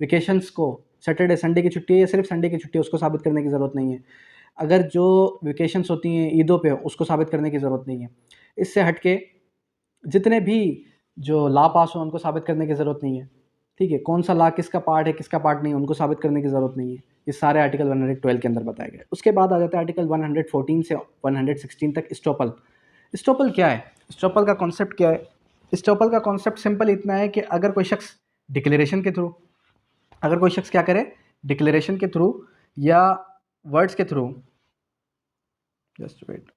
वेकेशंस को, सैटरडे संडे की छुट्टी है या सिर्फ संडे की छुट्टी है, उसको साबित करने की ज़रूरत नहीं है। अगर जो वेकेशंस होती हैं ईदों पे, उसको साबित करने की ज़रूरत नहीं है। इससे हटके जितने भी जो लॉ पास हो उनको साबित करने की ज़रूरत नहीं है। ठीक है, कौन सा लॉ किसका पार्ट है किसका पार्ट नहीं है, उनको साबित करने की ज़रूरत नहीं है। ये सारे आर्टिकल 112 के अंदर बताए गए। उसके बाद आ जाता है आर्टिकल 114 से 116 तक स्टॉपल। स्टॉपल क्या है? स्टॉपल का कॉन्सेप्ट क्या है? स्टॉपल का कॉन्सेप्ट सिंपल इतना है कि अगर कोई शख्स डिक्लेरेशन के थ्रू, अगर कोई शख्स क्या करे, डिक्लेरेशन के थ्रू या वर्ड्स के थ्रू, जस्ट वेट,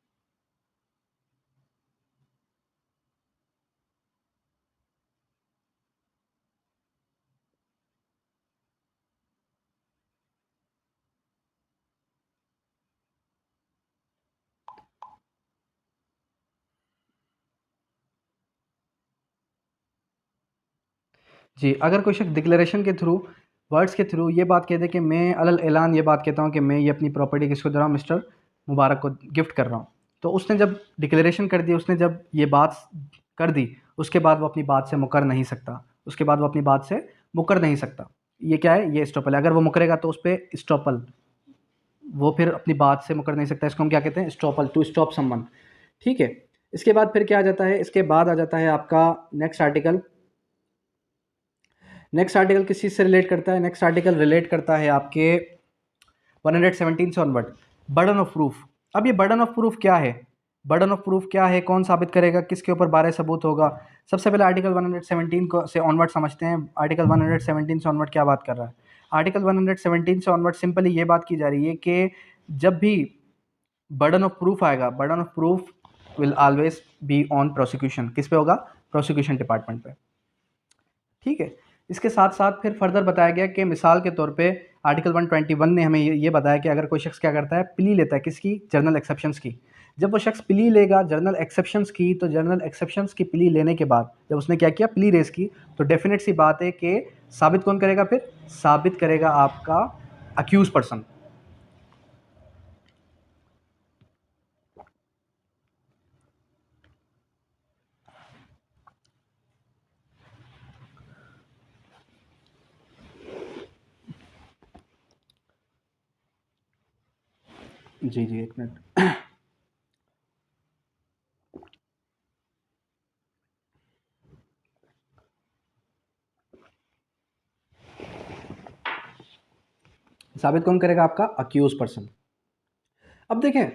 जी, अगर कोई शख्स डिक्लेरेशन के थ्रू, वर्ड्स के थ्रू ये बात कह दे कि मैं अलल ऐलान ये बात कहता हूँ कि मैं ये अपनी प्रॉपर्टी किसको दे रहा हूँ, मिस्टर मुबारक को गिफ्ट कर रहा हूँ, तो उसने जब डिक्लेरेशन कर दी, उसने जब ये बात कर दी, उसके बाद वो अपनी बात से मुकर नहीं सकता। उसके बाद वो अपनी बात से मुकर नहीं सकता। ये क्या है? ये स्टॉपल है। अगर वो मुकरेगा तो उस पर स्टॉपल, वो फिर अपनी बात से मुकर नहीं सकता। इसको हम क्या कहते हैं? Estoppel, to stop someone. ठीक है। इसके बाद फिर क्या आ जाता है? इसके बाद आ जाता है आपका नेक्स्ट आर्टिकल। नेक्स्ट आर्टिकल किस चीज़ से रिलेट करता है? नेक्स्ट आर्टिकल रिलेट करता है आपके 117 से ऑनवर्ड, बर्डन ऑफ प्रूफ। अब ये बर्डन ऑफ प्रूफ क्या है? बर्डन ऑफ प्रूफ क्या है? कौन साबित करेगा? किसके ऊपर बारह सबूत होगा? सबसे पहले आर्टिकल 117 को से ऑनवर्ड समझते हैं। आर्टिकल 117 से ऑनवर्ड क्या बात कर रहा है? आर्टिकल 117 से ऑनवर्ड सिंपली ये बात की जा रही है कि जब भी बर्डन ऑफ प्रूफ आएगा, burden of proof will always be on prosecution. किस पे होगा? प्रोसिक्यूशन डिपार्टमेंट पे। ठीक है। इसके साथ साथ फिर फर्दर बताया गया कि मिसाल के तौर पे आर्टिकल 121 ने हमें ये बताया कि अगर कोई शख्स क्या करता है, प्ली लेता है, किसकी? जर्नल एक्सेप्शंस की। जब वो शख्स प्ली लेगा जर्नल एक्सेप्शंस की, तो जर्नल एक्सेप्शंस की प्ली लेने के बाद जब उसने क्या किया, प्ली रेस की, तो डेफिनेट सी बात है कि साबित कौन करेगा? फिर साबित करेगा आपका अक्यूज पर्सन। जी जी, एक मिनट। साबित कौन करेगा? आपका अक्यूज पर्सन। अब देखें,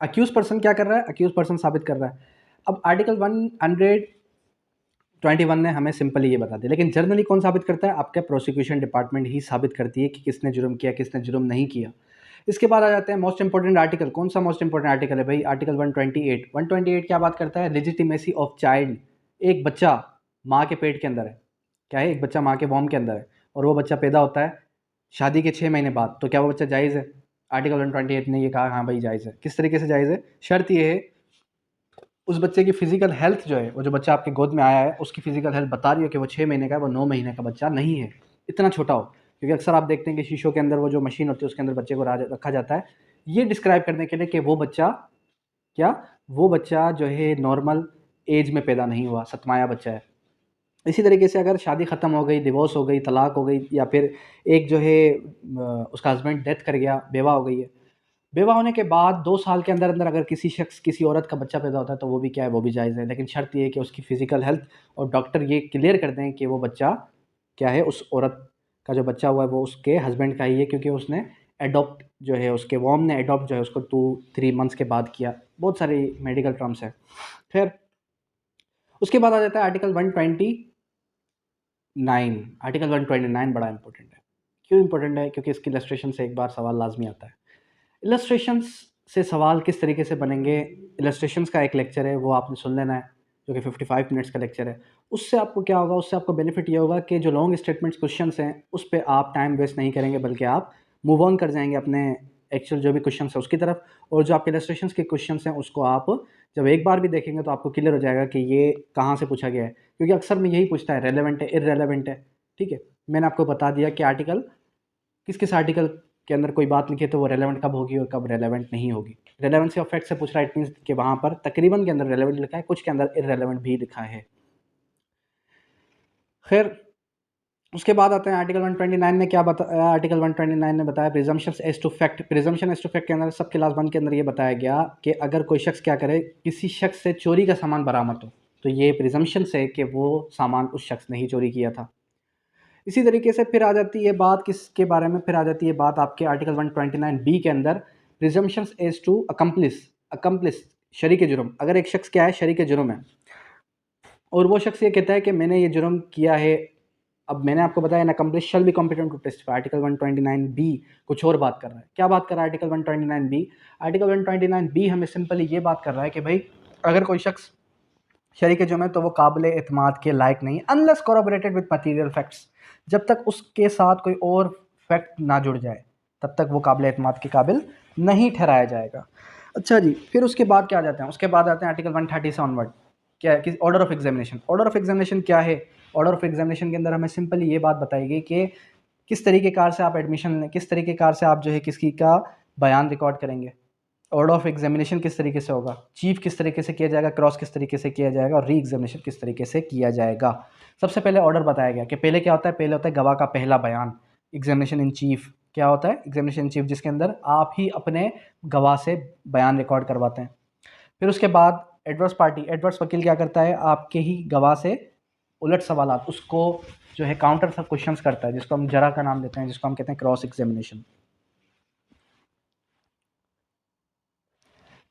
अक्यूज पर्सन क्या कर रहा है? अक्यूज पर्सन साबित कर रहा है। अब आर्टिकल 121 ने हमें सिंपली ये बता दिया, लेकिन जर्नली कौन साबित करता है? आपका प्रोसिक्यूशन डिपार्टमेंट ही साबित करती है कि किसने जुर्म किया, किसने जुर्म नहीं किया। इसके बाद आ जाते हैं मोस्ट इंपॉर्टेंट आर्टिकल। कौन सा मोस्ट इंपॉर्टेंट आर्टिकल है भाई? आर्टिकल 128। 128 क्या बात करता है? Legitimacy of child. एक बच्चा माँ के पेट के अंदर है, क्या है? एक बच्चा माँ के वॉम के अंदर है, और वो बच्चा पैदा होता है शादी के 6 महीने बाद, तो क्या वो बच्चा जायज़ है? आर्टिकल 128 ने ये कहा, हाँ भाई जायज़ है। किस तरीके से जायज़ है? शर्त ये है, उस बच्चे की फिजिकल हेल्थ जो है, वो जो बच्चा आपके गोद में आया है, उसकी फिजिकल हेल्थ बता रही हो कि वो 6 महीने का है, वो 9 महीने का बच्चा नहीं है, इतना छोटा हो। क्योंकि अक्सर आप देखते हैं कि शीशों के अंदर वो जो मशीन होती है उसके अंदर बच्चे को रखा जाता है, ये डिस्क्राइब करने के लिए कि वो बच्चा क्या, वो बच्चा जो है नॉर्मल एज में पैदा नहीं हुआ, सतमाया बच्चा है। इसी तरीके से अगर शादी ख़त्म हो गई, डिवोर्स हो गई, तलाक हो गई, या फिर एक जो है उसका हस्बैंड डेथ कर गया, बेवा हो गई है, बेवा होने के बाद 2 साल के अंदर अंदर अगर किसी शख्स, किसी औरत का बच्चा पैदा होता है, तो वो भी क्या है? वो भी जायज़ है। लेकिन शर्त ये है कि उसकी फ़िज़िकल हेल्थ और डॉक्टर ये क्लियर कर दें कि वो बच्चा क्या है, उस औरत का जो बच्चा हुआ है वो उसके हस्बैंड का ही है, क्योंकि उसने एडॉप्ट जो है, उसके वॉम ने एडॉप्ट जो है उसको 2-3 मंथ्स के बाद किया। बहुत सारी मेडिकल टर्म्स है। फिर उसके बाद आ जाता है आर्टिकल 129। आर्टिकल 129 बड़ा इंपॉर्टेंट है। क्यों इंपॉर्टेंट है? क्योंकि इसकी इलस्ट्रेशन से एक बार सवाल लाजमी आता है। इलस्ट्रेशंस से सवाल किस तरीके से बनेंगे? इलस्ट्रेशंस का एक लेक्चर है, वो आपने सुन लेना है, जो कि 55 मिनट्स का लेक्चर है। उससे आपको क्या होगा? उससे आपको बेनिफिट ये होगा कि जो लॉन्ग स्टेटमेंट्स क्वेश्चंस हैं, उस पे आप टाइम वेस्ट नहीं करेंगे, बल्कि आप मूव ऑन कर जाएंगे अपने एक्चुअल जो भी क्वेश्चन है उसकी तरफ, और जो आपके इलस्ट्रेशन के क्वेश्चन हैं उसको आप जब एक बार भी देखेंगे तो आपको क्लियर हो जाएगा कि ये कहाँ से पूछा गया है, क्योंकि अक्सर में यही पूछता है रेलेवेंट है इररेलेवेंट है। ठीक है, मैंने आपको बता दिया कि आर्टिकल किस किस आर्टिकल के अंदर कोई बात लिखी है तो वो रेलेवेंट कब होगी और कब रेलेवेंट नहीं होगी। रेलेवेंसी ऑफ फैक्ट से पूछ रहा है, इट मीन्स कि वहाँ पर तकरीबन के अंदर रेलेवेंट लिखा है, कुछ के अंदर इररेलेवेंट भी लिखा है। खैर, उसके बाद आते हैं आर्टिकल 129 ने क्या बताया। आर्टिकल 129 ने बताया presumptions as to fact. Presumption as to fact के अंदर सब क्लास 1 के अंदर ये बताया गया कि अगर कोई शख्स क्या करे, किसी शख्स से चोरी का सामान बरामद हो तो ये प्रिजम्पशन है कि वो सामान उस शख्स ने ही चोरी किया था। इसी तरीके से फिर आ जाती है बात किसके बारे में, फिर आ जाती है बात आपके आर्टिकल 129 बी के अंदर प्रिजम्पशंस एज टू अकम्प्लिस शरीक जुर्म। अगर एक शख्स क्या है, शरीक जुर्म है, और वो शख्स ये कहता है कि मैंने ये जुर्म किया है। अब मैंने आपको बताया ना, accomplice shall be competent to testify. Article 129 B कुछ और बात कर रहा है। क्या बात कर रहा है आर्टिकल 129 बी? आर्टिकल 129 बी हमें सिंपली ये बात कर रहा है कि भाई अगर कोई शख्स शरीक जुर्म है तो वो काबिल एतमाद के लायक नहीं, unless corroborated with material facts. जब तक उसके साथ कोई और फैक्ट ना जुड़ जाए तब तक वो काबिल एतमाद के काबिल नहीं ठहराया जाएगा। अच्छा जी, फिर उसके बाद क्या आ जाते हैं, उसके बाद आते हैं आर्टिकल 130 से ऑनवर्ड। क्या है कि order of examination. Order of examination क्या है? ऑर्डर ऑफ एग्जामिनेशन के अंदर हमें सिंपली ये बात बताई गई कि किस तरीके कार से आप एडमिशन लें, किस तरीके कार से आप जो है किसकी का बयान रिकॉर्ड करेंगे। ऑर्डर ऑफ एग्जामिनेशन किस तरीके से होगा, चीफ किस तरीके से किया जाएगा, क्रॉस किस तरीके से किया जाएगा, और री एग्जामिनेशन किस तरीके से किया जाएगा। सबसे पहले ऑर्डर बताया गया कि पहले क्या होता है, पहले होता है गवाह का पहला बयान, एग्जामिनेशन इन चीफ। क्या होता है एग्जामिनेशन इन चीफ, जिसके अंदर आप ही अपने गवाह से बयान रिकॉर्ड करवाते हैं। फिर उसके बाद एडवर्स पार्टी, एडवर्स वकील क्या करता है, आपके ही गवाह से उलट सवालात, उसको जो है काउंटर सब क्वेश्चंस करता है, जिसको हम जरा का नाम देते हैं, जिसको हम कहते हैं क्रॉस एग्जामिनेशन।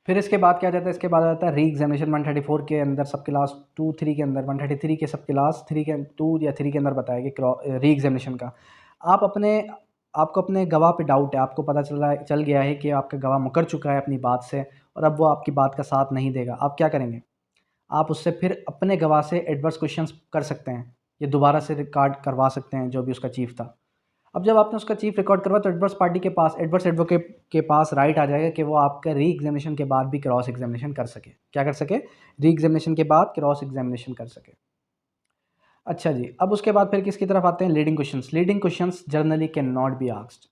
फिर इसके बाद क्या जाता है, इसके बाद आता है री एग्जामिनेशन। 134 के अंदर सब क्लास 2 3 के अंदर 133 के सब क्लास 3 के 2 या 3 के अंदर बताया कि री एग्जामिनेशन का आपको अपने गवाह पे डाउट है, आपको पता चल गया है कि आपका गवाह मुकर चुका है अपनी बात से और अब वो आपकी बात का साथ नहीं देगा। आप क्या करेंगे, आप उससे फिर अपने गवाह से एडवर्स क्वेश्चंस कर सकते हैं, ये दोबारा से रिकॉर्ड करवा सकते हैं जो भी उसका चीफ था। अब जब आपने उसका चीफ रिकॉर्ड करवा तो एडवर्स पार्टी के पास, एडवर्स एडवोकेट के पास राइट आ जाएगा कि वो आपका री एग्जामिनेशन के बाद भी क्रॉस एग्जामिनेशन कर सके। क्या कर सके, री एग्जामिनेशन के बाद क्रॉस एग्जामिनेशन कर सके। अच्छा जी, अब उसके बाद फिर किसकी तरफ आते हैं, leading questions. Leading questions generally can not be asked.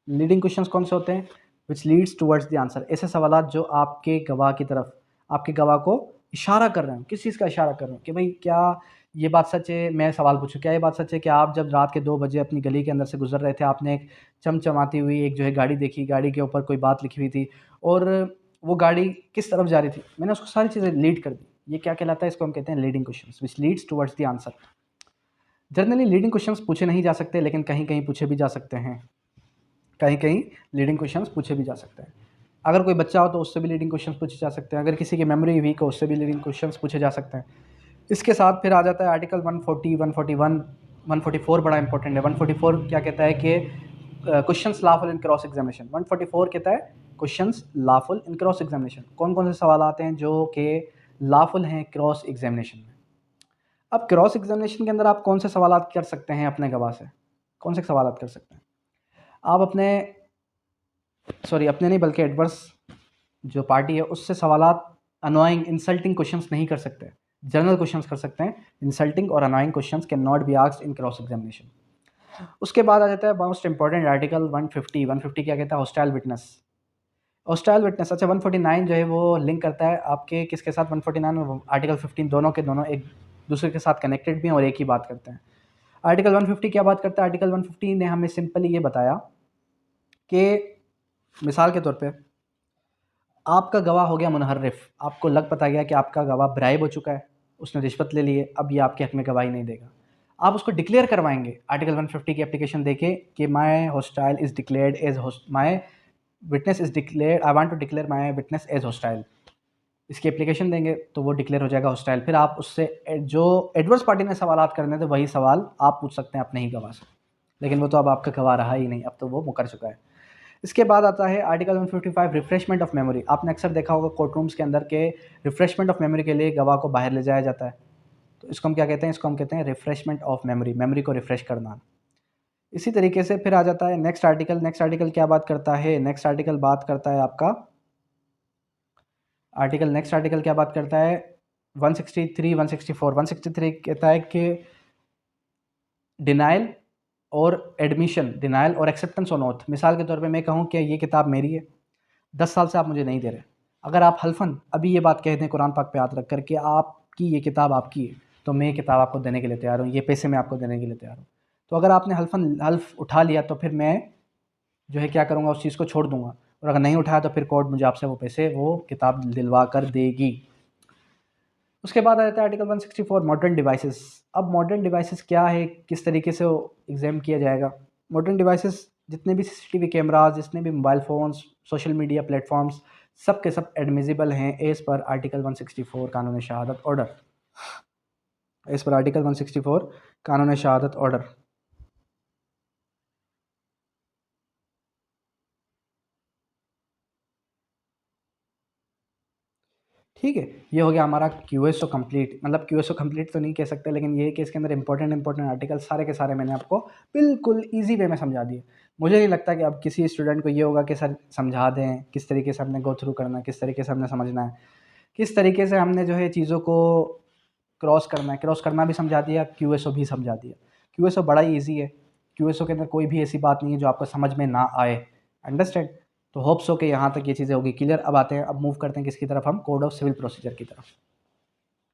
Leading questions कौन से होते हैं, which leads towards the answer. ऐसे सवाल जो आपके गवाह की तरफ, आपके गवाह को इशारा कर रहे हैं, किस चीज़ का इशारा कर रहे हैं कि भाई क्या ये बात सच है। मैं सवाल पूछूं, क्या ये बात सच है कि आप जब रात के 2 बजे अपनी गली के अंदर से गुजर रहे थे, आपने एक चमचमाती हुई एक जो है गाड़ी देखी, गाड़ी के ऊपर कोई बात लिखी हुई थी और वो गाड़ी किस तरफ जा रही थी, मैंने उसको सारी चीज़ें लीड कर दी। ये क्या कहलाता है, इसको हम कहते हैं leading questions, which leads towards the answer. Generally leading questions पूछे नहीं जा सकते, लेकिन कहीं कहीं पूछे भी जा सकते हैं, कहीं कहीं लीडिंग क्वेश्चंस पूछे भी जा सकते हैं। अगर कोई बच्चा हो तो उससे भी लीडिंग क्वेश्चंस पूछे जा सकते हैं, अगर किसी की मेमोरी वीक हो उससे भी लीडिंग क्वेश्चंस पूछे जा सकते हैं। इसके साथ फिर आ जाता है आर्टिकल 140, 141, 144 बड़ा इंपॉर्टेंट है। 144 क्या कहता है कि क्वेश्चंस लॉफुल इन क्रॉस एग्जामिनेशन। 144 कहता है क्वेश्चंस लॉफुल इन क्रॉस एग्जामिनेशन। कौन कौन से सवाल आते हैं जो कि लॉफुल हैं क्रॉस एग्जामिनेशन में। अब क्रॉस एग्जामिनेशन के अंदर आप कौन से सवाल कर सकते हैं अपने गवाह से, कौन से सवाल कर सकते हैं आप अपने, सॉरी अपने नहीं बल्कि एडवर्स जो पार्टी है उससे सवालात अनोइंग इंसल्टिंग क्वेश्चंस नहीं कर सकते, जनरल क्वेश्चंस कर सकते हैं। इंसल्टिंग और annoying questions can not be asked in cross examination. उसके बाद आ जाता है मोस्ट इंपॉर्टेंट आर्टिकल 150। 150 क्या कहता है, हॉस्टाइल विटनेस। हॉस्टाइल विटनेस, अच्छा 149 जो है वो लिंक करता है आपके किसके साथ, 149 और आर्टिकल 15 दोनों के दोनों एक दूसरे के साथ कनेक्टेड भी हैं और एक ही बात करते हैं। आर्टिकल 150 क्या बात करता है, आर्टिकल 150 ने हमें सिंपली ये बताया कि मिसाल के तौर पे आपका गवाह हो गया मुनहर्रिफ, आपको लग पता गया कि आपका गवाह ब्राइब हो चुका है, उसने रिश्वत ले ली है, अब ये आपके हक में गवाही नहीं देगा। आप उसको डिक्लेयर करवाएंगे आर्टिकल 150 की एप्लीकेशन देके कि my hostile is declared as my witness is declare, I want to declare my witness as hostile. इसकी एप्लीकेशन देंगे तो वो डिक्लेयर हो जाएगा हॉस्टाइल। फिर आप उससे जो एडवर्स पार्टी ने सवाल करने थे वही सवाल आप पूछ सकते हैं अपने ही गवाह से, लेकिन वो तो अब आपका गवाह रहा ही नहीं, अब तो वो मुकर चुका है। इसके बाद आता है आर्टिकल 155 रिफ्रेशमेंट ऑफ मेमोरी। आपने अक्सर देखा होगा कोर्ट रूम्स के अंदर के रिफ्रेशमेंट ऑफ मेमोरी के लिए गवाह को बाहर ले जाया जाता है, तो इसको हम क्या कहते हैं, इसको हम कहते हैं रिफ्रेशमेंट ऑफ मेमोरी, मेमोरी को रिफ्रेश करना। इसी तरीके से फिर आ जाता है नेक्स्ट आर्टिकल। नेक्स्ट आर्टिकल क्या बात करता है? नेक्स्ट आर्टिकल बात करता है आपका नेक्स्ट आर्टिकल क्या बात करता है? 163 164 163 कहता है कि डिनाइल और एडमिशन, डिनाइल और एक्सेप्टेंस ऑन ओथ। मिसाल के तौर पे मैं कहूँ कि ये किताब मेरी है, 10 साल से आप मुझे नहीं दे रहे। अगर आप हल्फन अभी ये बात कह दें कुरान पाक पे हाथ रख कर के आपकी ये किताब आपकी है, तो मैं ये किताब आपको देने के लिए तैयार हूँ, ये पैसे मैं आपको देने के लिए तैयार हूँ। तो अगर आपने हल्फ उठा लिया तो फिर मैं जो है क्या करूँगा, उस चीज़ को छोड़ दूँगा, और अगर नहीं उठाया तो फिर कोर्ट मुझे आपसे वो पैसे, वो किताब दिलवा कर देगी। उसके बाद आ जाता है आर्टिकल 164 मॉडर्न डिवाइसेस। अब मॉडर्न डिवाइसेस क्या है, किस तरीके से एग्जाम किया जाएगा? मॉडर्न डिवाइसेस जितने भी सीसीटीवी कैमराज, जितने भी mobile phones, social media platforms, सब के सब एडमिजिबल हैं एज़ पर आर्टिकल 164 कानून Shahadat order. As per article 164 कानून शहादत ऑर्डर। ठीक है, ये हो गया हमारा क्यूएसओ कंप्लीट। मतलब क्यूएसओ कंप्लीट तो नहीं कह सकते, लेकिन ये है कि इसके अंदर इंपॉर्टेंट आर्टिकल सारे के सारे मैंने आपको बिल्कुल ईजी वे में समझा दिए। मुझे नहीं लगता कि अब किसी स्टूडेंट को ये होगा कि सर समझा दें, किस तरीके से हमने गो थ्रू करना है, किस तरीके से हमने समझना है, किस तरीके से हमने जो है चीज़ों को क्रॉस करना है, क्रॉस करना भी समझा दिया, क्यूएसओ भी समझा दिया। क्यूएसओ बड़ा ही ईजी है, क्यूएसओ के अंदर कोई भी ऐसी बात नहीं है जो आपको समझ में ना आए। अंडरस्टैंड? तो होप्स हो कि यहाँ तक ये चीज़ें होगी क्लियर। अब आते हैं, अब मूव करते हैं किसकी तरफ, हम कोड ऑफ सिविल प्रोसीजर की तरफ।